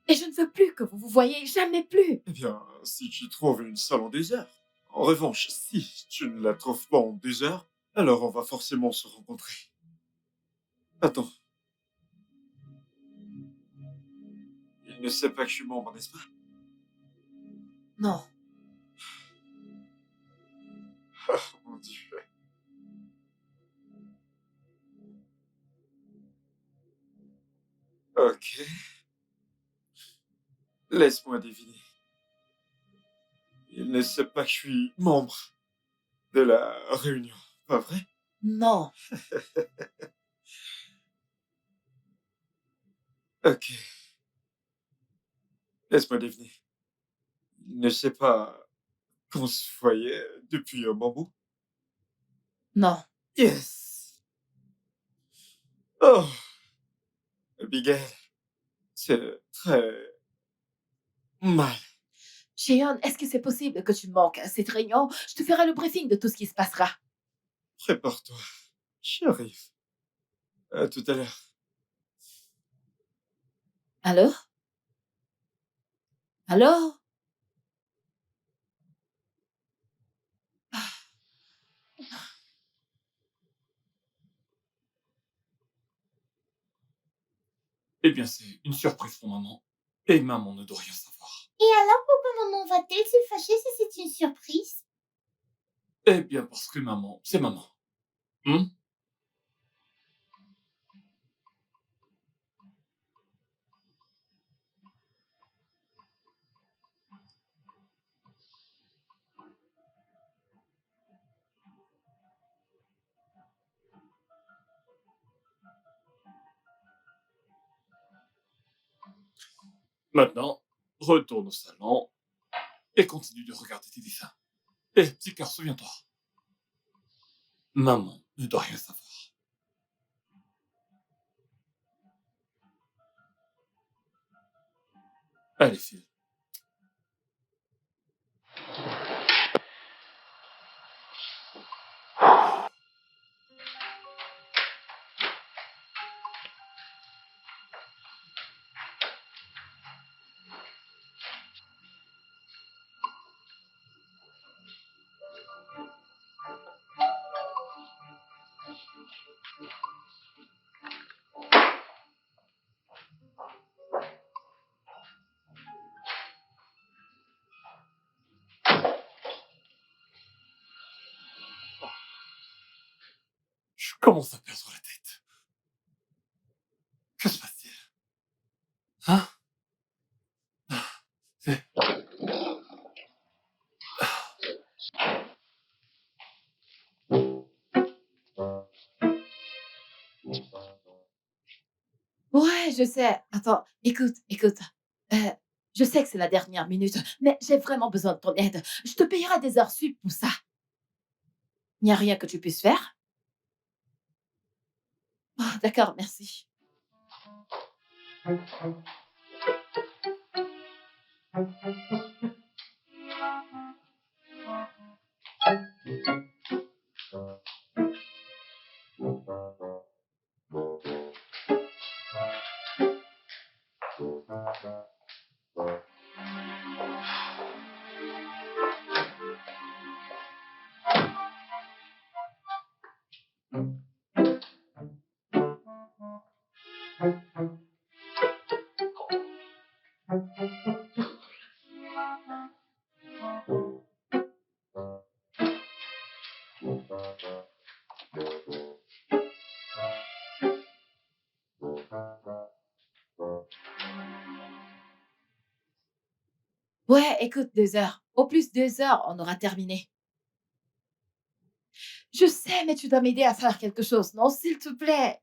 Et je ne veux plus que vous vous voyez, jamais plus. Eh bien, si tu trouves une salle en 2 heures. En revanche, si tu ne la trouves pas en 2 heures, alors on va forcément se rencontrer. Attends. Il ne sait pas que je suis membre, n'est-ce pas? Non. Oh mon Dieu. Ok. Laisse-moi deviner. Il ne sait pas que je suis membre de la réunion, pas vrai? Non. Ok. Laisse-moi deviner. Il ne sait pas qu'on se voyait depuis un bon bout? Non. Yes! Oh, Abigail, c'est très mal. Jeon, est-ce que c'est possible que tu manques à cette réunion? Je te ferai le briefing de tout ce qui se passera. Prépare-toi. J'arrive. À tout à l'heure. Allô? Allô? Eh bien, c'est une surprise pour maman. Et maman ne doit rien savoir. Et alors pourquoi maman va-t-elle se fâcher si c'est une surprise? Eh bien, parce que maman, c'est maman. Hmm? Maintenant, retourne au salon et continue de regarder tes dessins. Eh, petit cœur, souviens-toi. Maman ne doit rien savoir. Allez, file. Je commence à perdre la tête. Que se passe-t-il? Hein? C'est... Ouais, je sais. Attends, écoute. Euh, je sais que c'est la dernière minute, mais j'ai vraiment besoin de ton aide. Je te payerai des heures sup pour ça. Il n'y a rien que tu puisses faire? Oh, d'accord, merci. Ouais, écoute, 2 heures. Au plus 2 heures, on aura terminé. Je sais, mais tu dois m'aider à faire quelque chose, non, s'il te plaît.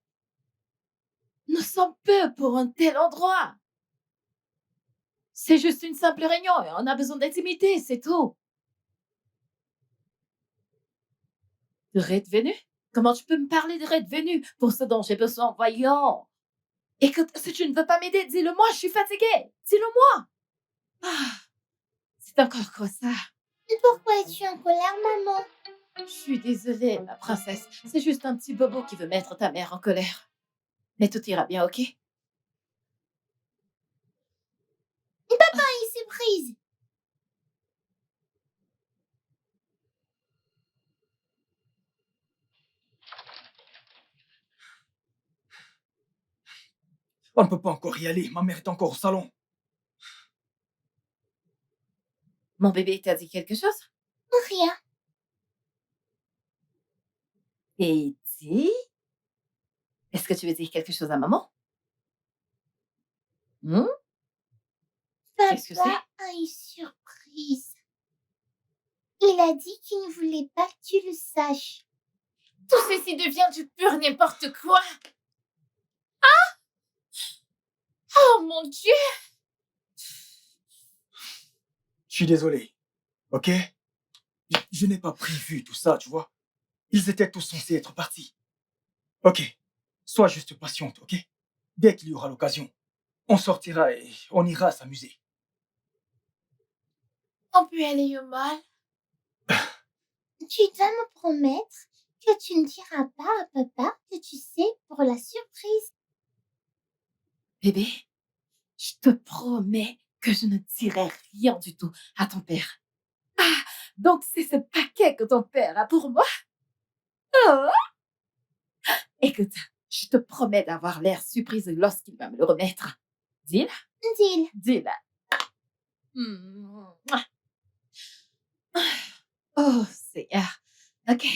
Nous sommes peu pour un tel endroit. C'est juste une simple réunion et on a besoin d'intimité, c'est tout. De Red Venu? Comment tu peux me parler de Red Venu pour ce dont j'ai besoin, voyons. Écoute, si tu ne veux pas m'aider, dis-le moi, je suis fatiguée. Dis-le moi. Ah, c'est encore quoi ça? Pourquoi es-tu en colère, maman? Je suis désolée, ma princesse. C'est juste un petit bobo qui veut mettre ta mère en colère. Mais tout ira bien, ok? Et surprise! On ne peut pas encore y aller. Ma mère est encore au salon. Mon bébé t'a dit quelque chose? Rien. Et dis, est-ce que tu veux dire quelque chose à maman? Hmm? Qu'est-ce que c'est? Papa a une surprise. Il a dit qu'il ne voulait pas que tu le saches. Tout ceci devient du pur n'importe quoi. Oh mon Dieu! Je suis désolé. Ok? Je n'ai pas prévu tout ça, tu vois. Ils étaient tous censés être partis. Ok. Sois juste patiente, ok? Dès qu'il y aura l'occasion, on sortira et on ira s'amuser. On peut aller au mall. Tu dois me promettre que tu ne diras pas à papa que tu sais pour la surprise. Bébé, je te promets que je ne dirai rien du tout à ton père. Ah, donc c'est ce paquet que ton père a pour moi? Oh! Écoute, je te promets d'avoir l'air surprise lorsqu'il va me le remettre. Deal? Deal. Deal. Mouah. Oh, Seigneur. Ok.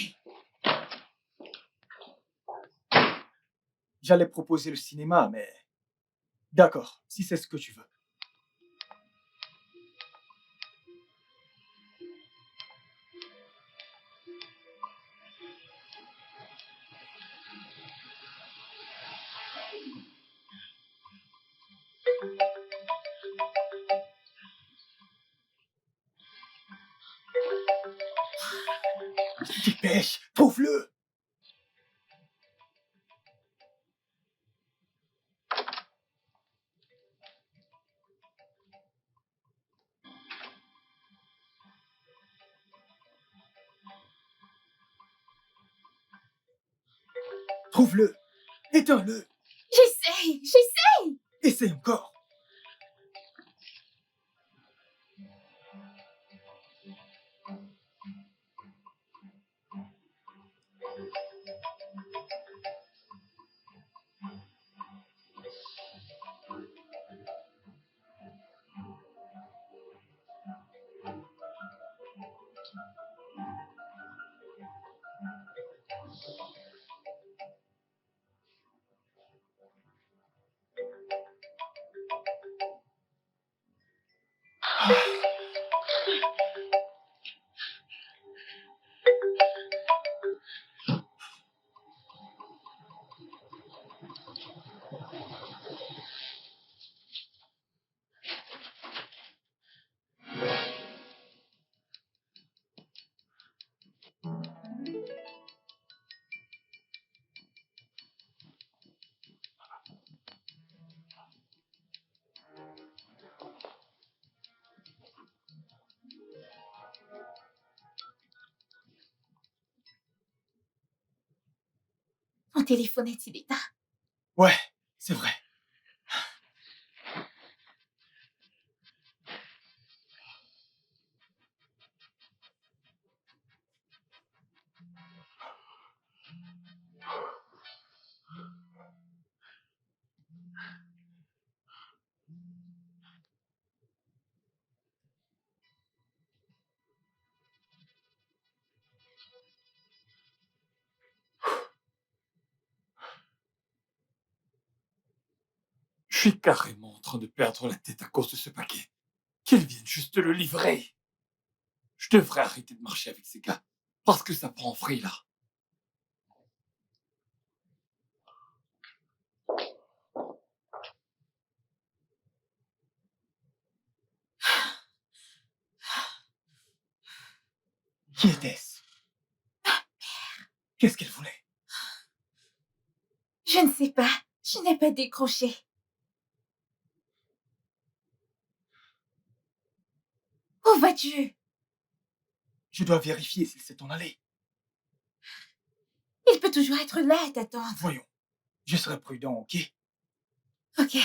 J'allais proposer le cinéma, mais... D'accord, si c'est ce que tu veux. Dépêche, trouve-le! Trouve-le! Éteins-le! J'essaye. Essaye encore! Mon téléphone est-il éteint? Ouais, c'est vrai. Je suis carrément en train de perdre la tête à cause de ce paquet. Qu'ils viennent juste le livrer. Je devrais arrêter de marcher avec ces gars. Parce que ça prend free, là. Qui était-ce? Qu'est-ce qu'elle voulait? Je ne sais pas. Je n'ai pas décroché. Où vas-tu? Je dois vérifier s'il s'est en allé. Il peut toujours être là à t'attendre. Voyons, je serai prudent, ok? Ok.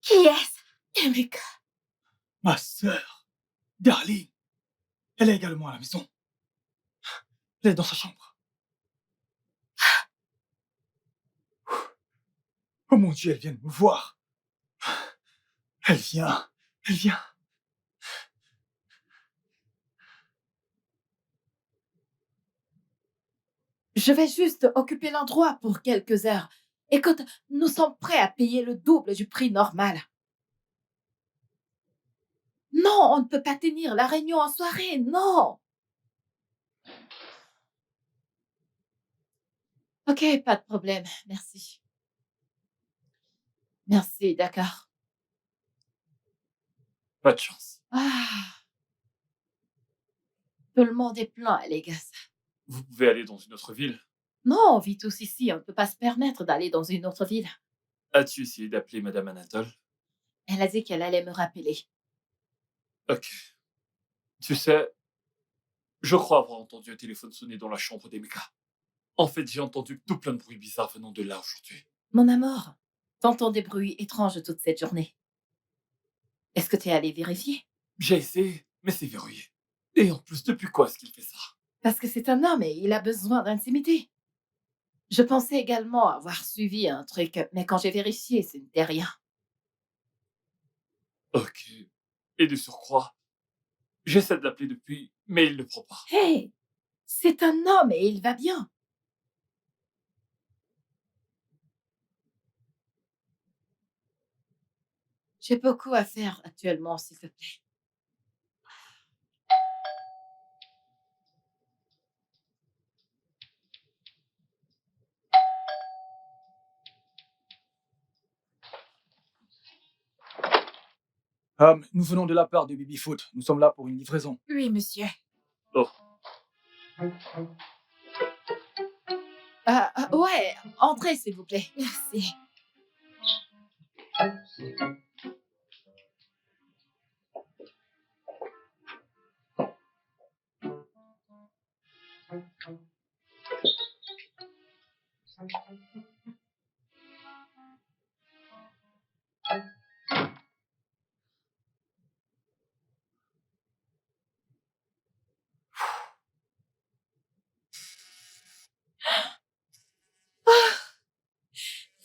Qui est-ce? Emeka. Ma sœur, Darling, elle est également à la maison. Elle est dans sa chambre. Oh mon Dieu, elle vient de me voir. Elle vient, elle vient. Je vais juste occuper l'endroit pour quelques heures. Écoute, nous sommes prêts à payer le double du prix normal. Non, on ne peut pas tenir la réunion en soirée, non. Ok, pas de problème, merci. Merci, d'accord. Pas de chance. Ah. Tout le monde est plein, les gars. Vous pouvez aller dans une autre ville. Non, on vit tous ici, on ne peut pas se permettre d'aller dans une autre ville. As-tu essayé d'appeler Madame Anatole? Elle a dit qu'elle allait me rappeler. Ok. Tu sais, je crois avoir entendu un téléphone sonner dans la chambre d'Emeka. En fait, j'ai entendu tout plein de bruits bizarres venant de là aujourd'hui. Mon amour, t'entends des bruits étranges toute cette journée. Est-ce que t'es allé vérifier? J'ai essayé, mais c'est verrouillé. Et en plus, depuis quoi est-ce qu'il fait ça? Parce que c'est un homme et il a besoin d'intimité. Je pensais également avoir suivi un truc, mais quand j'ai vérifié, ce n'était rien. Ok. Et de surcroît, j'essaie de l'appeler depuis, mais il ne prend pas. Hé, c'est un homme et il va bien. J'ai beaucoup à faire actuellement, s'il te plaît. Nous venons de la part de Babyfoot. Nous sommes là pour une livraison. Oui, monsieur. Oh, Ouais, entrez, s'il vous plaît. Merci.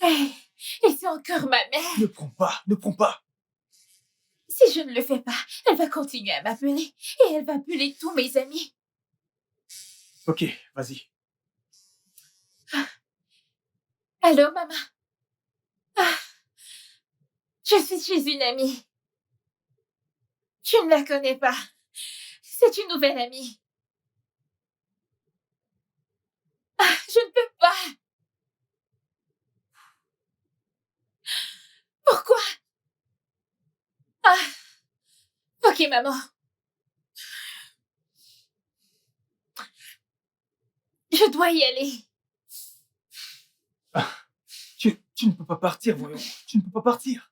Hey, et c'est encore ma mère. Ne prends pas, ne prends pas. Si je ne le fais pas, elle va continuer à m'appeler et elle va appeler tous mes amis. Ok, vas-y. Allô, maman? Ah, je suis chez une amie. Tu ne la connais pas. C'est une nouvelle amie. Ah, je ne peux pas. Pourquoi? Ah, ok, maman. Je dois y aller. Tu ne peux pas partir, voyons. Tu ne peux pas partir.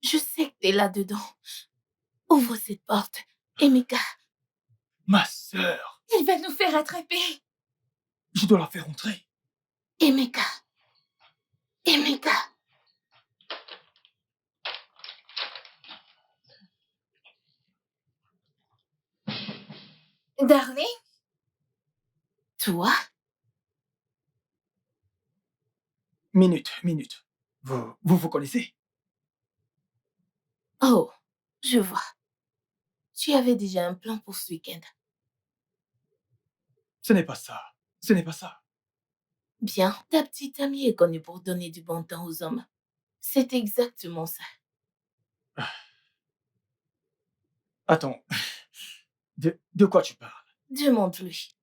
Je sais que t'es là-dedans. Ouvre cette porte. Emeka, Ma sœur, il va nous faire attraper. je dois la faire entrer. Emeka. Emeka. Darling? Toi? Minute. Vous connaissez? Oh, je vois. Tu avais déjà un plan pour ce week-end. Ce n'est pas ça. Ce n'est pas ça. Bien, ta petite amie est connue pour donner du bon temps aux hommes. C'est exactement ça. Attends. De quoi tu parles? Demande-lui.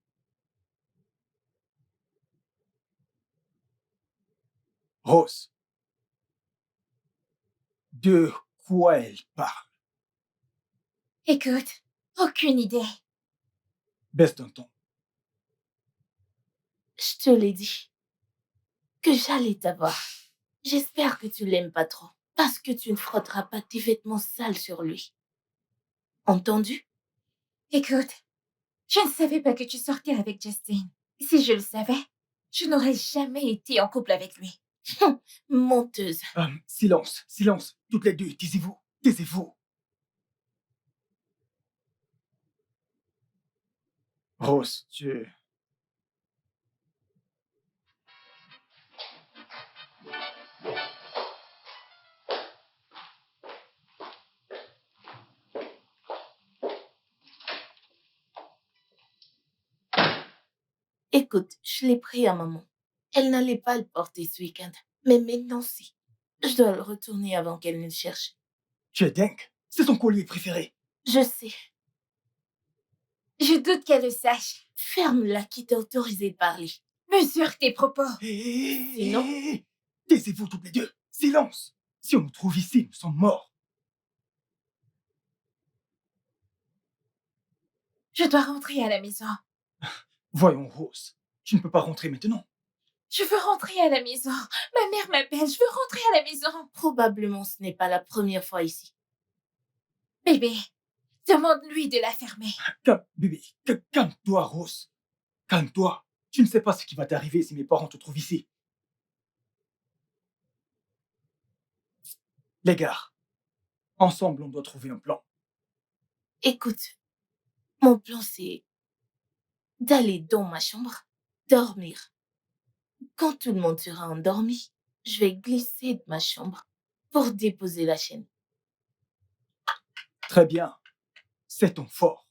Rose. De quoi elle parle? Écoute, aucune idée. Baisse d'un ton. Je te l'ai dit. Que j'allais t'avoir. J'espère que tu l'aimes pas trop. Parce que tu ne frotteras pas tes vêtements sales sur lui. Entendu? Écoute, je ne savais pas que tu sortais avec Justin. Si je le savais, je n'aurais jamais été en couple avec lui. Menteuse. Silence. Toutes les deux, taisez-vous. Rose, Écoute, je l'ai pris à maman. Elle n'allait pas le porter ce week-end. Mais maintenant, si. Je dois le retourner avant qu'elle ne le cherche. tu es dingue. C'est son collier préféré. Je sais. Je doute qu'elle le sache. Ferme-la qui t'a autorisé de parler. Mesure tes propos. Sinon? Taisez-vous toutes les deux. Silence. Si on nous trouve ici, nous sommes morts. Je dois rentrer à la maison. Voyons, Rose. Tu ne peux pas rentrer maintenant. Je veux rentrer à la maison. Ma mère m'appelle. Je veux rentrer à la maison. Probablement, ce n'est pas la première fois ici. Bébé, demande-lui de la fermer. Calme-toi, Rose. Calme-toi. Tu ne sais pas ce qui va t'arriver si mes parents te trouvent ici. Les gars, ensemble, on doit trouver un plan. Écoute, mon plan, c'est d'aller dans ma chambre, dormir. Quand tout le monde sera endormi, je vais glisser de ma chambre pour déposer la chaîne. Très bien. C'est ton fort.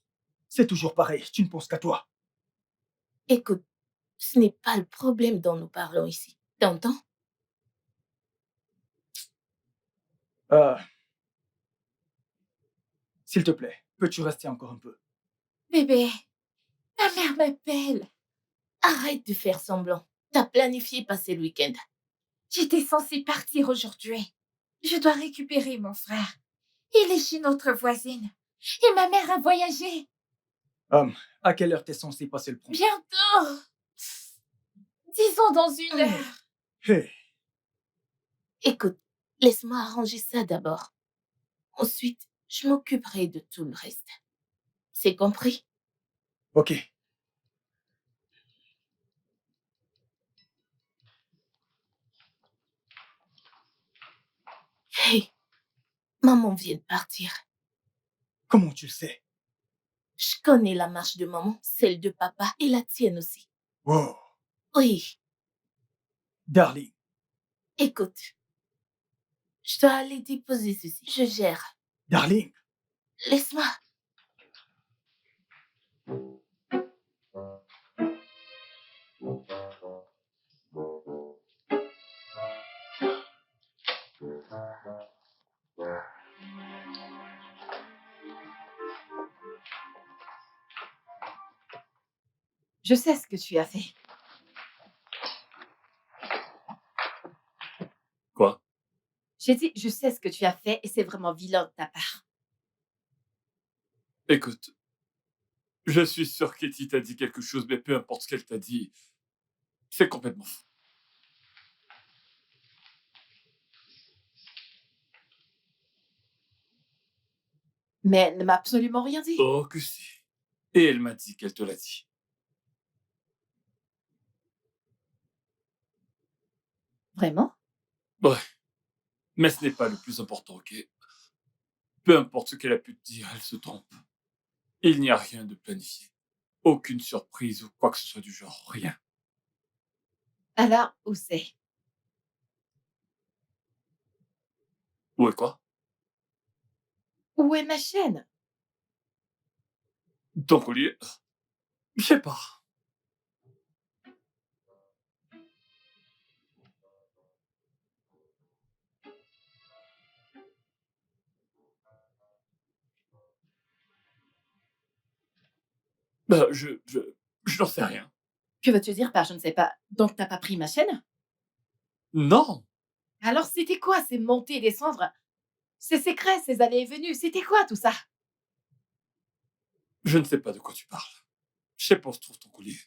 C'est toujours pareil. Tu ne penses qu'à toi. Écoute, ce n'est pas le problème dont nous parlons ici. T'entends? S'il te plaît, peux-tu rester encore un peu? Bébé, ma mère m'appelle. Arrête de faire semblant. T'as planifié passer le week-end. J'étais censée partir aujourd'hui. Je dois récupérer mon frère. Il est chez notre voisine. Et ma mère a voyagé. À quelle heure t'es censé passer le prom? Bientôt. Disons dans 1 heure. Hey, Écoute, laisse-moi arranger ça d'abord. Ensuite, je m'occuperai de tout le reste. C'est compris? ok. Hey, maman vient de partir. Comment tu le sais? Je connais la marche de maman, celle de papa et la tienne aussi. Wow, Oui, darling. écoute, je dois aller déposer ceci. Je gère. Darling, Laisse-moi. Je sais ce que tu as fait. Quoi? J'ai dit, je sais ce que tu as fait et c'est vraiment vilain de ta part. Écoute, je suis sûr qu'Etty t'a dit quelque chose, mais peu importe ce qu'elle t'a dit, c'est complètement fou. Mais elle ne m'a absolument rien dit. Oh que si. Et elle m'a dit qu'elle te l'a dit. Vraiment? Ouais, mais ce n'est pas le plus important, ok? Peu importe ce qu'elle a pu te dire, elle se trompe. Il n'y a rien de planifié. Aucune surprise ou quoi que ce soit du genre, rien. Alors, où c'est? Où est quoi? Où est ma chaîne? Ton collier? Je sais pas. Bah, je n'en sais rien. Que veux-tu dire par je ne sais pas? Donc t'as pas pris ma chaîne? Non! Alors c'était quoi ces montées et descendre? Ces secrets, ces allées et venues, c'était quoi tout ça? Je ne sais pas de quoi tu parles. Je sais pas où se trouve ton collier.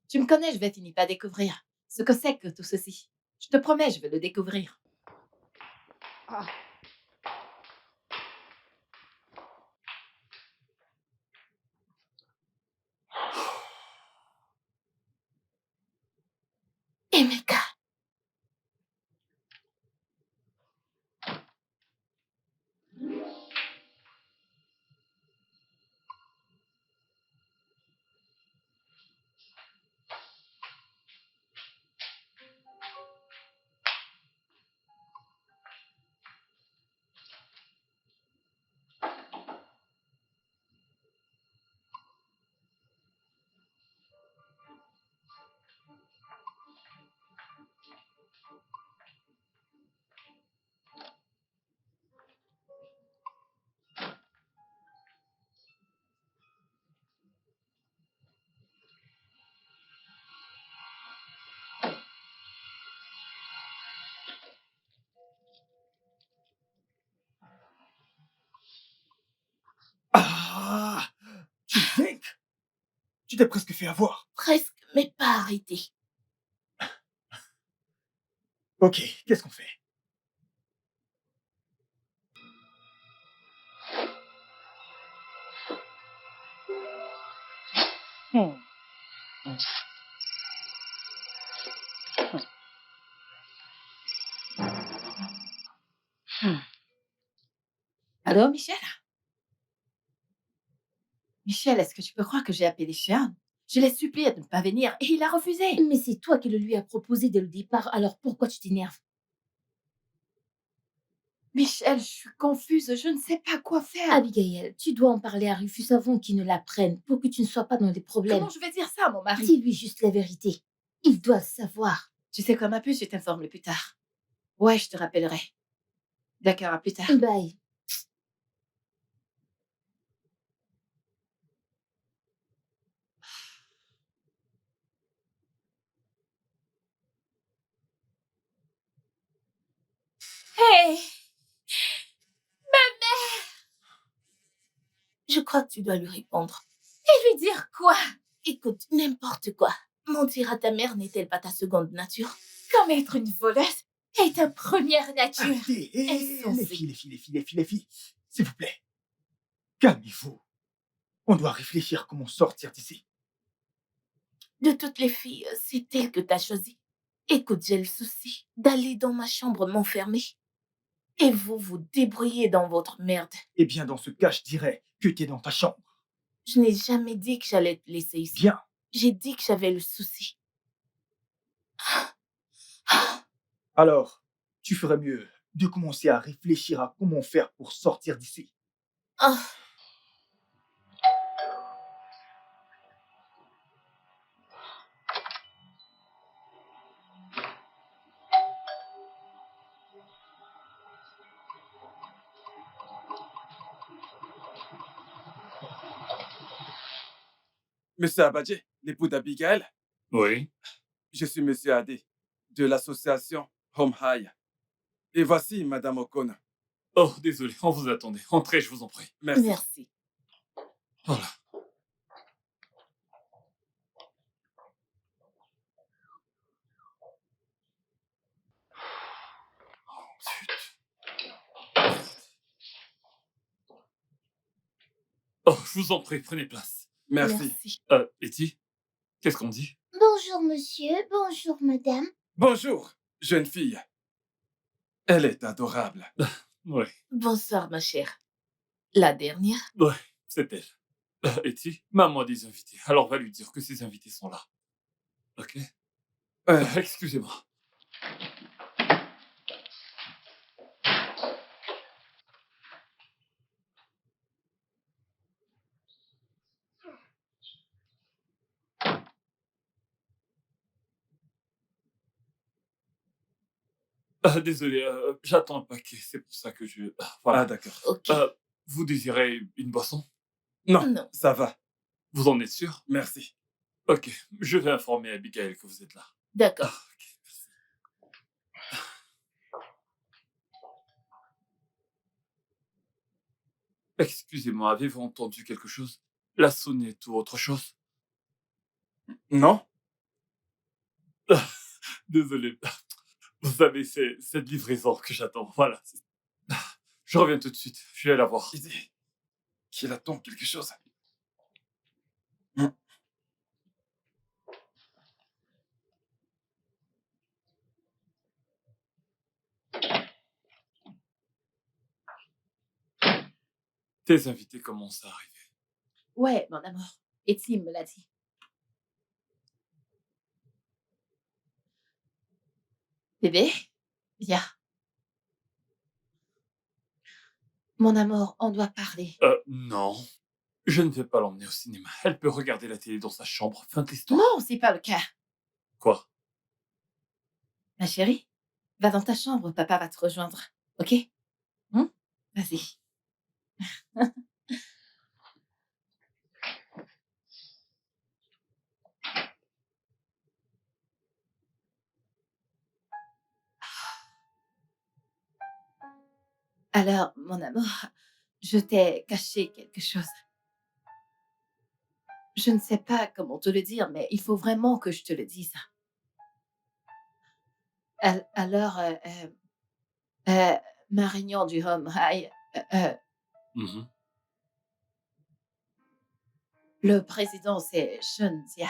Tu me connais, je vais finir par découvrir ce que c'est que tout ceci. Je te promets, je vais le découvrir. Emeka, Ah, tu think? Tu t'es presque fait avoir. presque, mais pas arrêté. Ok, qu'est-ce qu'on fait? Allô, Michel? Michel, est-ce que tu peux croire que j'ai appelé Sean? Je l'ai supplié de ne pas venir et il a refusé. Mais c'est toi qui le lui as proposé dès le départ, alors pourquoi tu t'énerves? Michel, je suis confuse, je ne sais pas quoi faire. Abigail, tu dois en parler à Rufus avant qu'il ne l'apprenne, pour que tu ne sois pas dans des problèmes. Comment je vais dire ça à mon mari? Dis-lui juste la vérité. Il doit le savoir. Tu sais quoi, ma puce, je t'informe plus tard. Ouais, je te rappellerai. D'accord, à plus tard. Bye. Hey, je crois que tu dois lui répondre. Et lui dire quoi? Écoute, n'importe quoi. Mentir à ta mère n'est-elle pas ta seconde nature? Comme être une voleuse est ta première nature. Arrêtez, Insensé. les filles, s'il vous plaît. Calmez-vous. On doit réfléchir à comment sortir d'ici. De toutes les filles, c'est elle que t'as choisie. Écoute, j'ai le souci d'aller dans ma chambre m'enfermer. Et vous vous débrouillez dans votre merde. Eh bien, dans ce cas, je dirais que tu es dans ta chambre. Je n'ai jamais dit que j'allais te laisser ici. Bien. J'ai dit que j'avais le souci. Alors, tu ferais mieux de commencer à réfléchir à comment faire pour sortir d'ici. Ah. Monsieur Abadje, l'époux d'Abigail, Oui. je suis Monsieur Adé, de l'association Home High. Et voici Madame O'Connor. Oh, désolé, on vous attendait. Entrez, je vous en prie. Merci. Merci. Voilà. Oh, zut. Oh, je vous en prie, prenez place. Merci. Etty, qu'est-ce qu'on dit? Bonjour monsieur, bonjour madame. Bonjour, jeune fille. Elle est adorable. Ouais, Bonsoir, ma chère. La dernière? c'est elle. Etty, maman a des invités, alors va lui dire que ses invités sont là. Ok? Excusez-moi. Désolé, j'attends un paquet, c'est pour ça que je... Voilà. Ah, d'accord. Ok. Vous désirez une boisson? Non, Non. ça va. Vous en êtes sûr? Merci. Ok, je vais informer Abigail que vous êtes là. D'accord. Ok, merci. Excusez-moi, avez-vous entendu quelque chose? La sonnette ou autre chose? Non? Désolé. Vous savez, c'est cette livraison que j'attends. Voilà. Je reviens tout de suite. Je vais la voir. Il dit qu'il attend quelque chose. Tes invités commencent à arriver. Ouais, mon amour. Etty me l'a dit. Bébé, viens. Mon amour, on doit parler. Non. Je ne vais pas l'emmener au cinéma. Elle peut regarder la télé dans sa chambre. Fin de l'histoire. Non, c'est pas le cas. Quoi? Ma chérie, va dans ta chambre, papa va te rejoindre. Ok? Vas-y. Alors, mon amour, je t'ai caché quelque chose. Je ne sais pas comment te le dire, mais il faut vraiment que je te le dise. Alors, ma réunion du Home High, Mhm. le président, c'est Shunzia.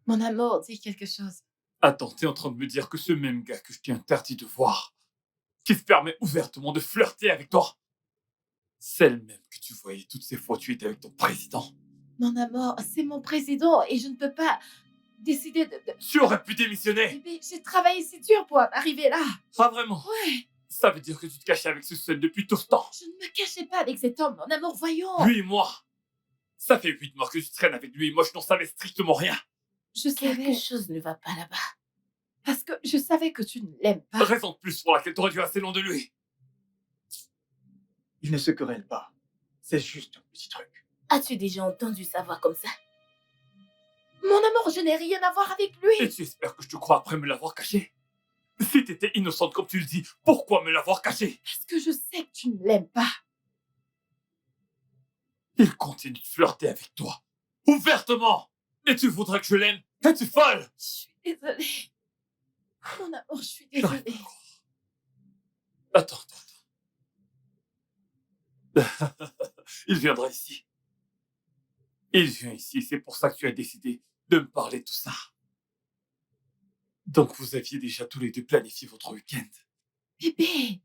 Mon amour, dis quelque chose. Attends, t'es en train de me dire que ce même gars que je t'ai interdit de voir, qui se permet ouvertement de flirter avec toi, c'est le même que tu voyais toutes ces fois où tu étais avec ton président. Mon amour, c'est mon président et je ne peux pas décider de... Tu aurais pu démissionner. Bébé, j'ai travaillé si dur pour en arriver là. Pas vraiment. Ouais, Ça veut dire que tu te cachais avec ce seul depuis tout ce temps. je ne me cachais pas avec cet homme, mon amour, voyons. 8 mois. Ça fait 8 mois que tu traînes avec lui et moi je n'en savais strictement rien. Je savais, Quelque chose ne va pas là-bas. parce que je savais que tu ne l'aimes pas. Raison de plus pour laquelle t'aurais dû rester loin de lui. Il ne se querelle pas. C'est juste un petit truc. As-tu déjà entendu sa voix comme ça? Mon amour, je n'ai rien à voir avec Et lui. tu espères que je te crois après me l'avoir caché? Si t'étais innocente comme tu le dis, pourquoi me l'avoir caché? Parce que je sais que tu ne l'aimes pas. Il continue de flirter avec toi. Ouvertement! Et tu voudrais que je l'aime? Es-tu folle? Je suis désolée. Mon amour, je suis J'arrive pas à désolée. le croire. Attends. Il viendra ici. Il vient ici, c'est pour ça que tu as décidé de me parler de tout ça. Donc vous aviez déjà tous les deux planifié votre week-end. Bébé.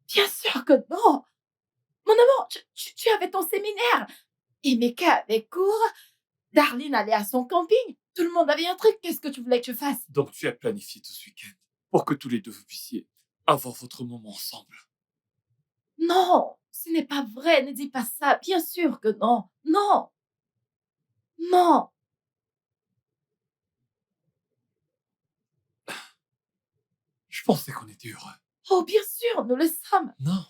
Bien sûr que non. Mon amour, tu avais ton séminaire. Et Meka avait cours. Darlene allait à son camping. Tout le monde avait un truc. Qu'est-ce que tu voulais que je fasse? Donc tu as planifié tout ce week-end pour que tous les deux vous puissiez avoir votre moment ensemble. Non, ce n'est pas vrai. Ne dis pas ça. Bien sûr que non. Non. Non. Je pensais qu'on était heureux. Oh, bien sûr, nous le sommes. Non.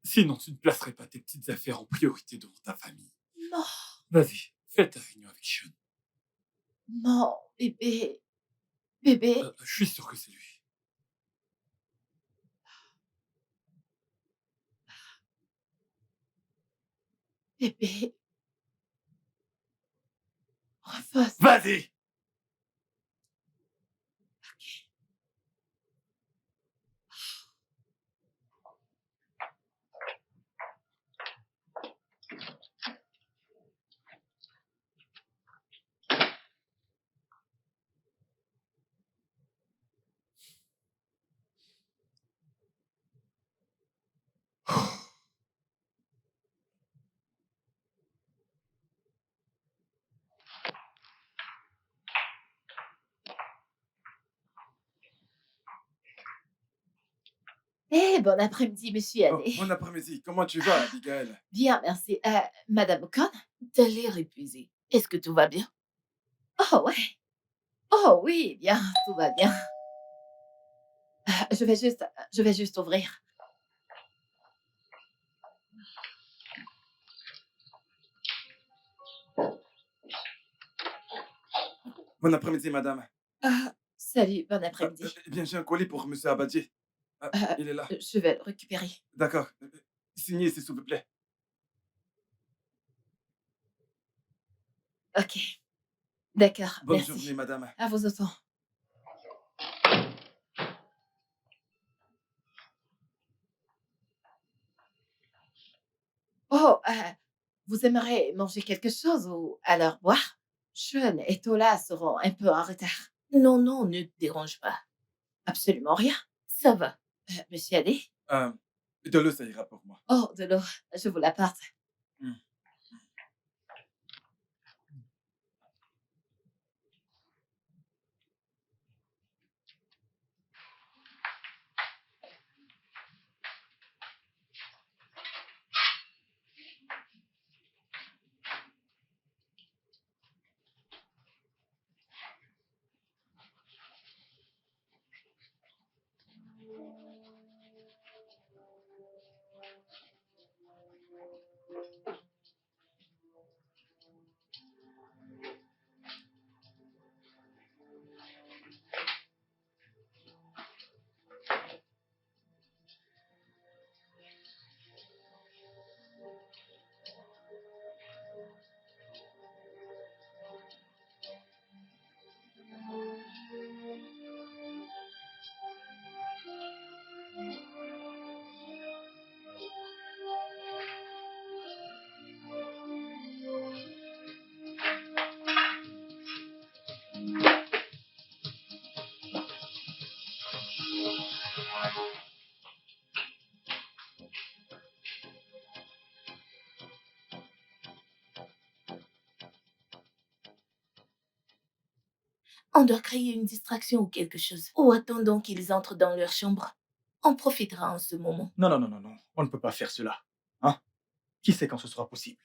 Sinon, tu ne placerais pas tes petites affaires en priorité devant ta famille. Non. Vas-y, fais ta réunion avec Sean. Non, bébé. Bébé. Je suis sûr que c'est lui. Bébé. Refuse. Vas-y! Bon après-midi, monsieur Oh, Allais. bon après-midi. Comment tu vas, Abigail? Bien, merci. Madame Ocon? T'as l'air épuisé. Est-ce que tout va bien? Oh, ouais. Oh, oui, bien, tout va bien. Je vais juste ouvrir. Bon après-midi, madame. Salut, bon après-midi. Eh bien, j'ai un colis pour monsieur Abadji. Euh, Il est là. Je vais le récupérer. D'accord. Signez ici, s'il vous plaît. Ok. D'accord, Bonne merci. journée, madame. À vous autant. Oh, vous aimeriez manger quelque chose ou alors boire? Sean et Tola seront un peu en retard. Non, non, ne te dérange pas. Absolument rien. Ça va. Monsieur Allais? De l'eau, ça ira pour moi. Oh, de l'eau. Je vous l'apporte. On doit créer une distraction ou quelque chose. Ou attendons qu'ils entrent dans leur chambre. On profitera en ce moment. Non, non, non, non, non. On ne peut pas faire cela. Hein? Qui sait quand ce sera possible?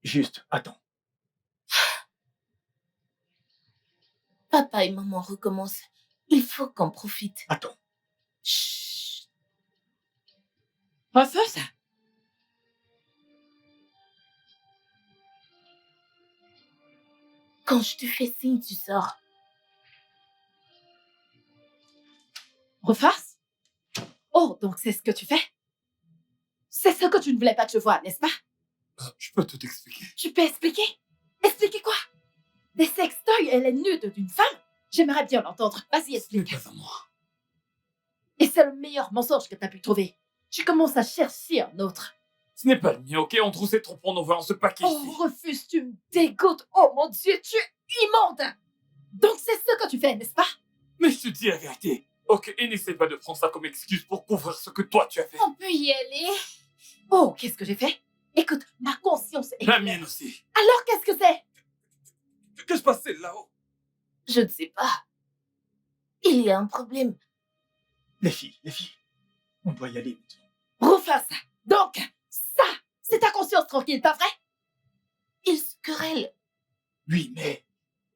Juste, attends. Papa et maman recommencent. Il faut qu'on profite. Attends. Chut. Refuse? Quand je te fais signe, tu sors. Refasse? Oh, donc c'est ce que tu fais? C'est ce que tu ne voulais pas que je voie, n'est-ce pas? Je peux tout expliquer. Tu peux expliquer? Expliquer quoi? Des sextoys et les nudes d'une femme? J'aimerais bien l'entendre. Vas-y, Ce n'est explique. pas à moi. Et c'est le meilleur mensonge que t'as pu trouver. Tu commences à chercher un autre. Ce n'est pas le mien, ok? Andrew, c'est trop pour nous voir ce paquet Oh, ici. refuse, tu me dégoûtes. Oh mon Dieu, tu es immonde. Donc c'est ce que tu fais, n'est-ce pas? Mais je te dis la vérité. Ok, et n'essaie pas de prendre ça comme excuse pour couvrir ce que toi tu as fait. On peut y aller. Oh, qu'est-ce que j'ai fait? Écoute, ma conscience est... La mienne aussi. Alors qu'est-ce que c'est? Que se passe-t-il là-haut? Je ne sais pas. Il y a un problème. Les filles, on doit y aller maintenant. Refasse. Donc, ça, c'est ta conscience tranquille, pas vrai? Ils se querellent. Oui, mais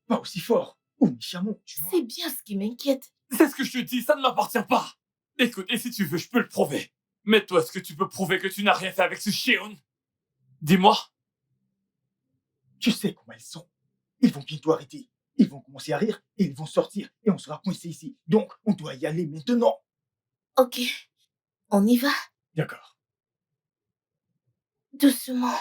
pas aussi fort. Ou méchamment, tu vois. C'est bien ce qui m'inquiète. C'est ce que je te dis, ça ne m'appartient pas. Écoute, et si tu veux, je peux le prouver. Mais toi, est-ce que tu peux prouver que tu n'as rien fait avec ce Sheon? Dis-moi. Tu sais comment ils sont. Ils vont bientôt arrêter. Ils vont commencer à rire et ils vont sortir et on sera coincés ici. Donc, on doit y aller maintenant. Ok, on y va. D'accord. Doucement.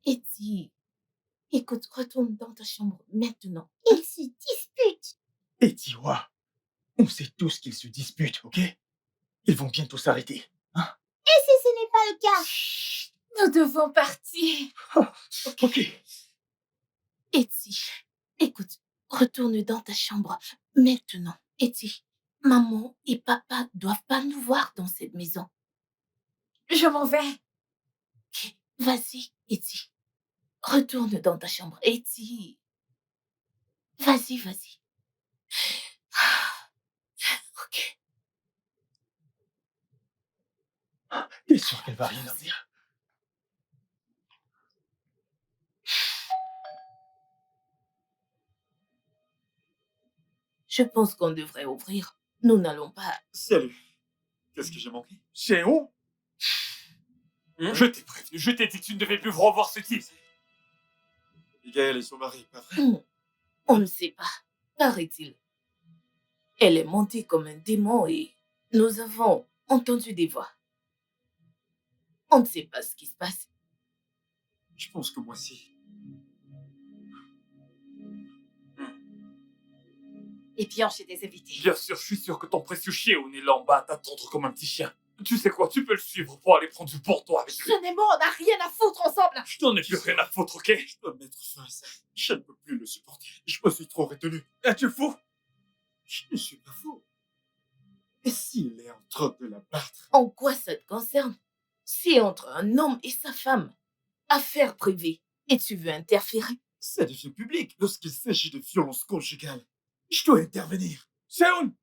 Eddie, écoute, retourne dans ta chambre maintenant. Ils se disputent. Et Tiwa, on sait tous qu'ils se disputent, ok? Ils vont bientôt s'arrêter. Hein? Et si ce n'est pas le cas? Nous devons partir. Ok. Eddie, écoute, retourne dans ta chambre maintenant. Eddie, maman et papa doivent pas nous voir dans cette maison. Je m'en vais. Ok, vas-y, Eddie. Retourne dans ta chambre. Eddie. Vas-y. Ok. T'es sûr qu'elle va rien leur dire? Je pense qu'on devrait ouvrir. Nous n'allons pas... Salut. Qu'est-ce que j'ai manqué? Chéon? Je t'ai prévenu, je t'ai dit que tu ne devais plus revoir ce type. Abigail et son mari, pas vrai? On ne sait pas, paraît-il. Elle est montée comme un démon et nous avons entendu des voix. On ne sait pas ce qui se passe. Je pense que moi aussi. Et bien, j'ai des invités. Bien sûr, je suis sûr que ton précieux Sheon est là en bas à t'attendre comme un petit chien. Tu sais quoi, tu peux le suivre pour aller prendre du pour-toi avec lui. Sean et moi, on n'a rien à foutre ensemble. Je n'en ai plus rien à foutre, ok? Je dois mettre fin à ça. Je ne peux plus le supporter. Je me suis trop retenu. Es-tu fou? Je ne suis pas fou. Et s'il est en train de la battre? En quoi ça te concerne? C'est entre un homme et sa femme. Affaire privée. Et tu veux interférer? Ça devient public lorsqu'il s'agit de violence conjugale. Je dois intervenir. Sheon!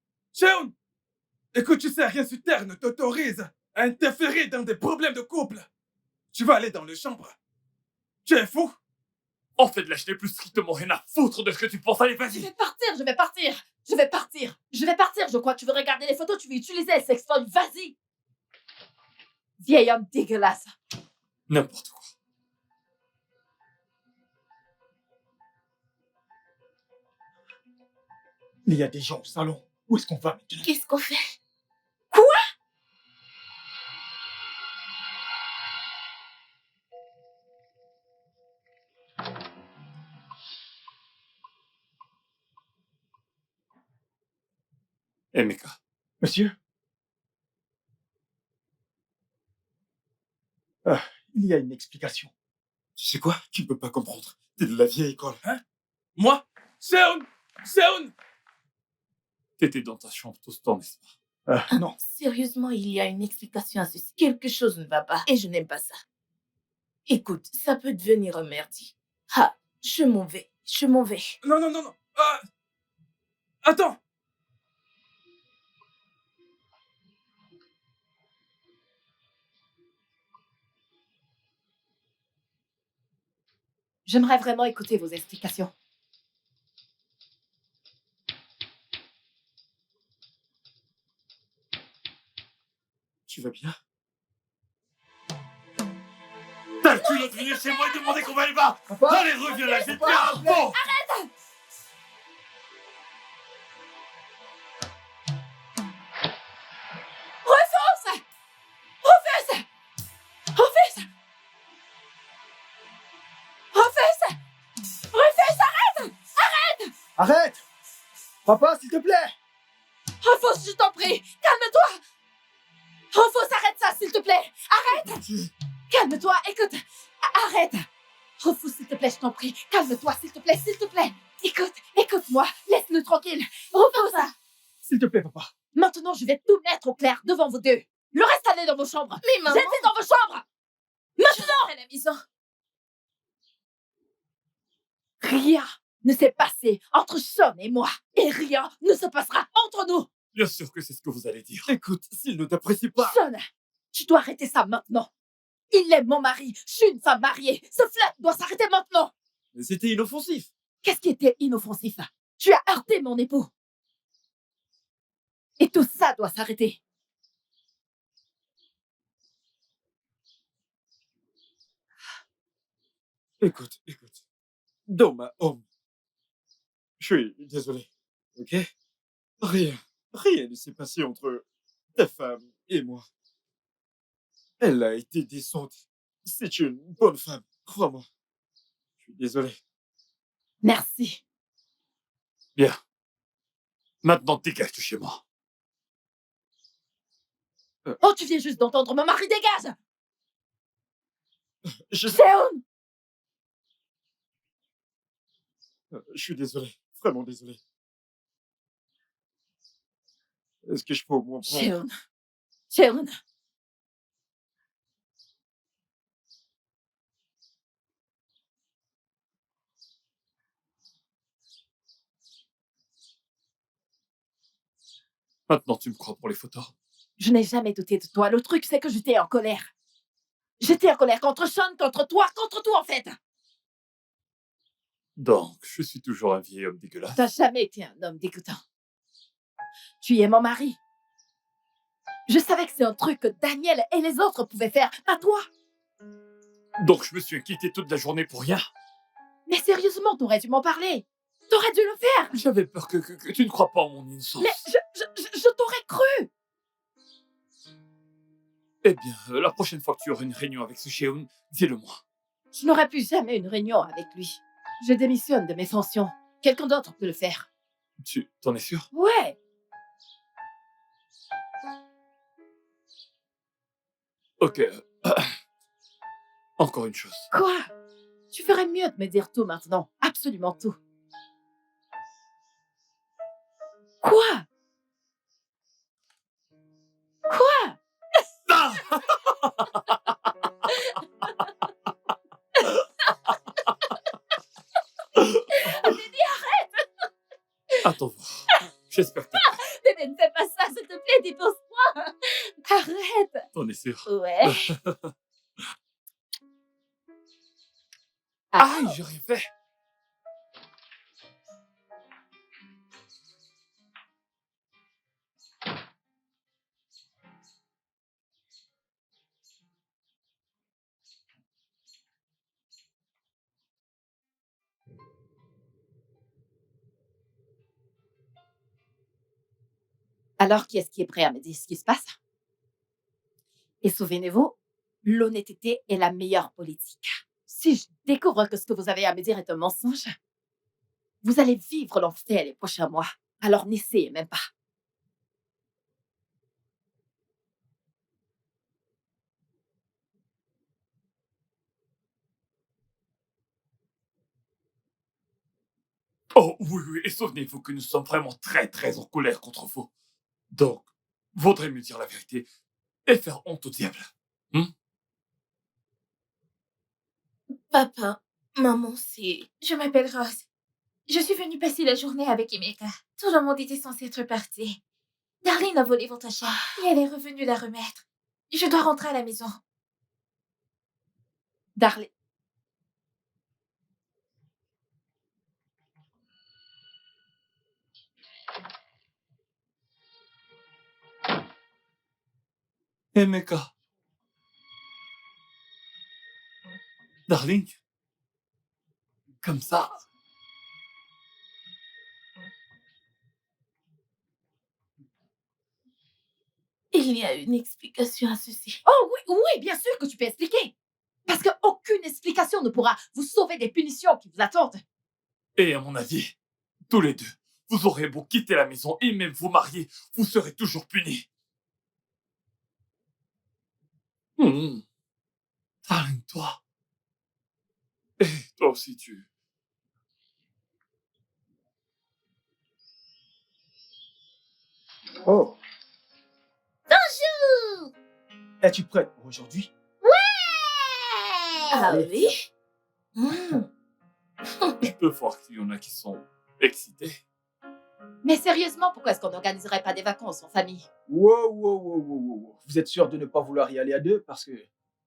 Écoute, tu sais, rien sur Terre ne t'autorise à interférer dans des problèmes de couple. Tu vas aller dans les chambres. Tu es fou? En fait, là, je n'ai plus strictement rien à foutre de ce que tu penses. Allez, Je vas-y. vais partir. Je crois que tu veux regarder les photos, tu veux utiliser le sextoy. Vas-y. Vieil homme dégueulasse. N'importe quoi. Il y a des gens au salon. Où est-ce qu'on va maintenant? Qu'est-ce qu'on fait? Emeka, Monsieur? Ah, il y a une explication. Tu sais quoi? Tu ne peux pas comprendre. T'es de la vieille école. Moi? Sheon! t'étais dans ta chambre tout ce temps, n'est-ce pas? Non. Sérieusement, il y a une explication à ceci. Quelque chose ne va pas et je n'aime pas ça. Écoute, ça peut devenir un merdier. Ah, je m'en vais. Non. Attends. J'aimerais vraiment écouter vos explications. Tu vas bien? T'as le culot de venir chez moi et demander qu'on va aller bas. Papa, Allez, reviens là, je vais te faire un bon. arrête! Papa, s'il te plaît! Rufus, je t'en prie, calme-toi. Rufus, arrête ça, s'il te plaît. Arrête. Calme-toi, écoute. Arrête. Rufus, s'il te plaît, je t'en prie. Calme-toi, s'il te plaît, s'il te plaît. Écoute-moi, laisse-le tranquille. Rufus, S'il te plaît, papa. maintenant je vais tout mettre au clair devant vous deux. Le reste, allez dans vos chambres. Mais maman, J'étais dans vos chambres. Maintenant. à la maison. Rien ne s'est passé entre Sean et moi. Et rien ne se passera entre nous. Bien sûr que c'est ce que vous allez dire. Écoute, s'il ne t'apprécie pas... Sean, tu dois arrêter ça maintenant. Il est mon mari. Je suis une femme mariée. Ce flirt doit s'arrêter maintenant. Mais c'était inoffensif. Qu'est-ce qui était inoffensif? Tu as heurté mon époux. Et tout ça doit s'arrêter. Écoute. Dans ma home. Je suis désolé, ok? Rien ne s'est passé entre ta femme et moi. Elle a été décente. C'est une bonne femme, crois-moi. Je suis désolé. Merci. Bien. Maintenant, dégage de chez moi. Oh, tu viens juste d'entendre mon mari, dégage. Je Sean, suis désolé, vraiment désolé. Est-ce que je peux au moins prendre... Sean. Maintenant, tu me crois pour les photos. Je n'ai jamais douté de toi. Le truc, c'est que j'étais en colère. J'étais en colère contre Sean, contre toi, contre tout, en fait. Donc, je suis toujours un vieil homme dégueulasse. T'as jamais été un homme dégoûtant. Tu es mon mari. Je savais que c'est un truc que Daniel et les autres pouvaient faire, pas toi. Donc, je me suis inquiété toute la journée pour rien. Mais sérieusement, t'aurais dû m'en parler. T'aurais dû le faire. J'avais peur que tu ne crois pas en mon innocence. Mais je t'aurais cru. Eh bien, la prochaine fois que tu auras une réunion avec ce Sheon, dis-le-moi. Je n'aurai plus jamais une réunion avec lui. Je démissionne de mes fonctions. Quelqu'un d'autre peut le faire. Tu t'en es sûr? Ouais. Ok. Encore une chose. Quoi? Tu ferais mieux de me dire tout maintenant. Absolument tout. Quoi? Quoi? Attends voir. J'espère que Bébé, ne fais pas ça, s'il te plaît, dépose-moi. Arrête. t'en es sûr. Ouais. Aïe, j'ai rien fait. Alors, qui est-ce qui est prêt à me dire ce qui se passe? Et souvenez-vous, l'honnêteté est la meilleure politique. Si je découvre que ce que vous avez à me dire est un mensonge, vous allez vivre l'enfer les prochains mois. Alors n'essayez même pas. Oh, oui, et souvenez-vous que nous sommes vraiment très, très en colère contre vous. Donc, vaudrait mieux dire la vérité et faire honte au diable. Papa, maman, c'est... Je m'appelle Rose. Je suis venue passer la journée avec Emeka. Tout le monde était censé être parti. Darlene a volé votre chaîne et elle est revenue la remettre. Je dois rentrer à la maison. Darlene. Emeka. Darling. Comme ça. Il y a une explication à ceci. Oh oui, oui, bien sûr que tu peux expliquer. Parce qu'aucune explication ne pourra vous sauver des punitions qui vous attendent. Et à mon avis, tous les deux, vous aurez beau quitter la maison et même vous marier, vous serez toujours punis. Darling, toi. Et toi aussi, tu... Oh, Bonjour! es-tu prête pour aujourd'hui? Ah Allez, oui? Je peux voir qu'il y en a qui sont excités. Mais sérieusement, pourquoi est-ce qu'on n'organiserait pas des vacances en famille? Wow, wow, wow, wow, wow. Vous êtes sûr de ne pas vouloir y aller à deux parce que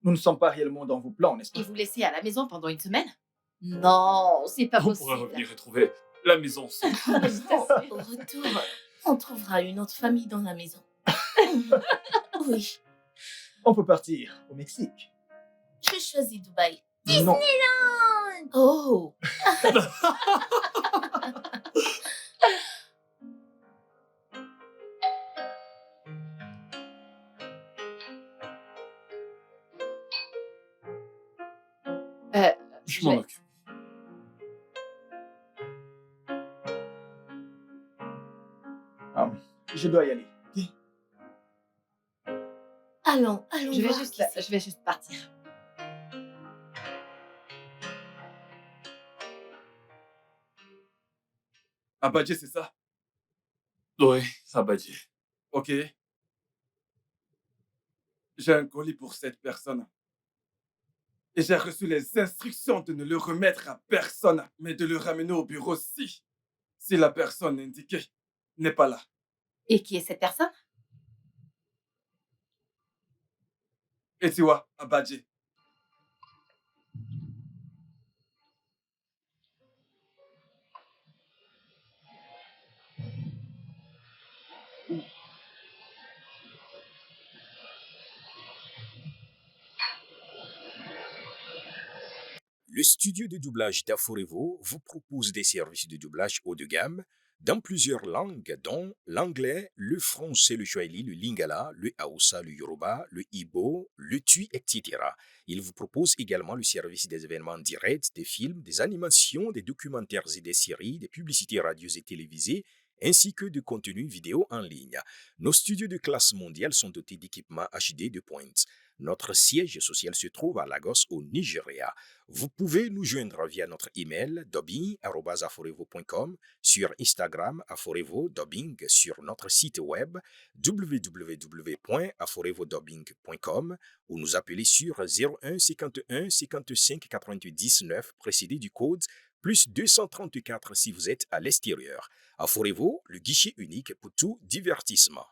nous ne sommes pas réellement dans vos plans, n'est-ce Et pas? vous laisser à la maison pendant une semaine? Non, c'est pas On pourrait possible. revenir et trouver la maison ensemble. Au retour, on trouvera une autre famille dans la maison. Oui, On peut partir au Mexique. je choisis Dubaï. Non, Oh! Euh, Je m'en occupe. je dois y aller. Ok? Allons je vais voir juste, qui c'est. je vais juste partir. Abadje, c'est ça? Oui, Abadji. Ok. J'ai un colis pour cette personne. Et j'ai reçu les instructions de ne le remettre à personne, mais de le ramener au bureau si la personne indiquée n'est pas là. Et qui est cette personne? Et tu vois, Abadje. Le studio de doublage d'Aforevo vous propose des services de doublage haut de gamme dans plusieurs langues, dont l'anglais, le français, le swahili, le lingala, le hausa, le yoruba, le ibo, le tui, etc. Il vous propose également le service des événements directs, des films, des animations, des documentaires et des séries, des publicités radios et télévisées, ainsi que de contenus vidéo en ligne. Nos studios de classe mondiale sont dotés d'équipements HD de pointe. Notre siège social se trouve à Lagos, au Nigeria. Vous pouvez nous joindre via notre email dubbing@aforevo.com, sur Instagram Aforevo Dubbing, sur notre site web www.aforevodubbing.com ou nous appeler sur 01 51 55 99 précédé du code plus 234 si vous êtes à l'extérieur. Aforevo, le guichet unique pour tout divertissement.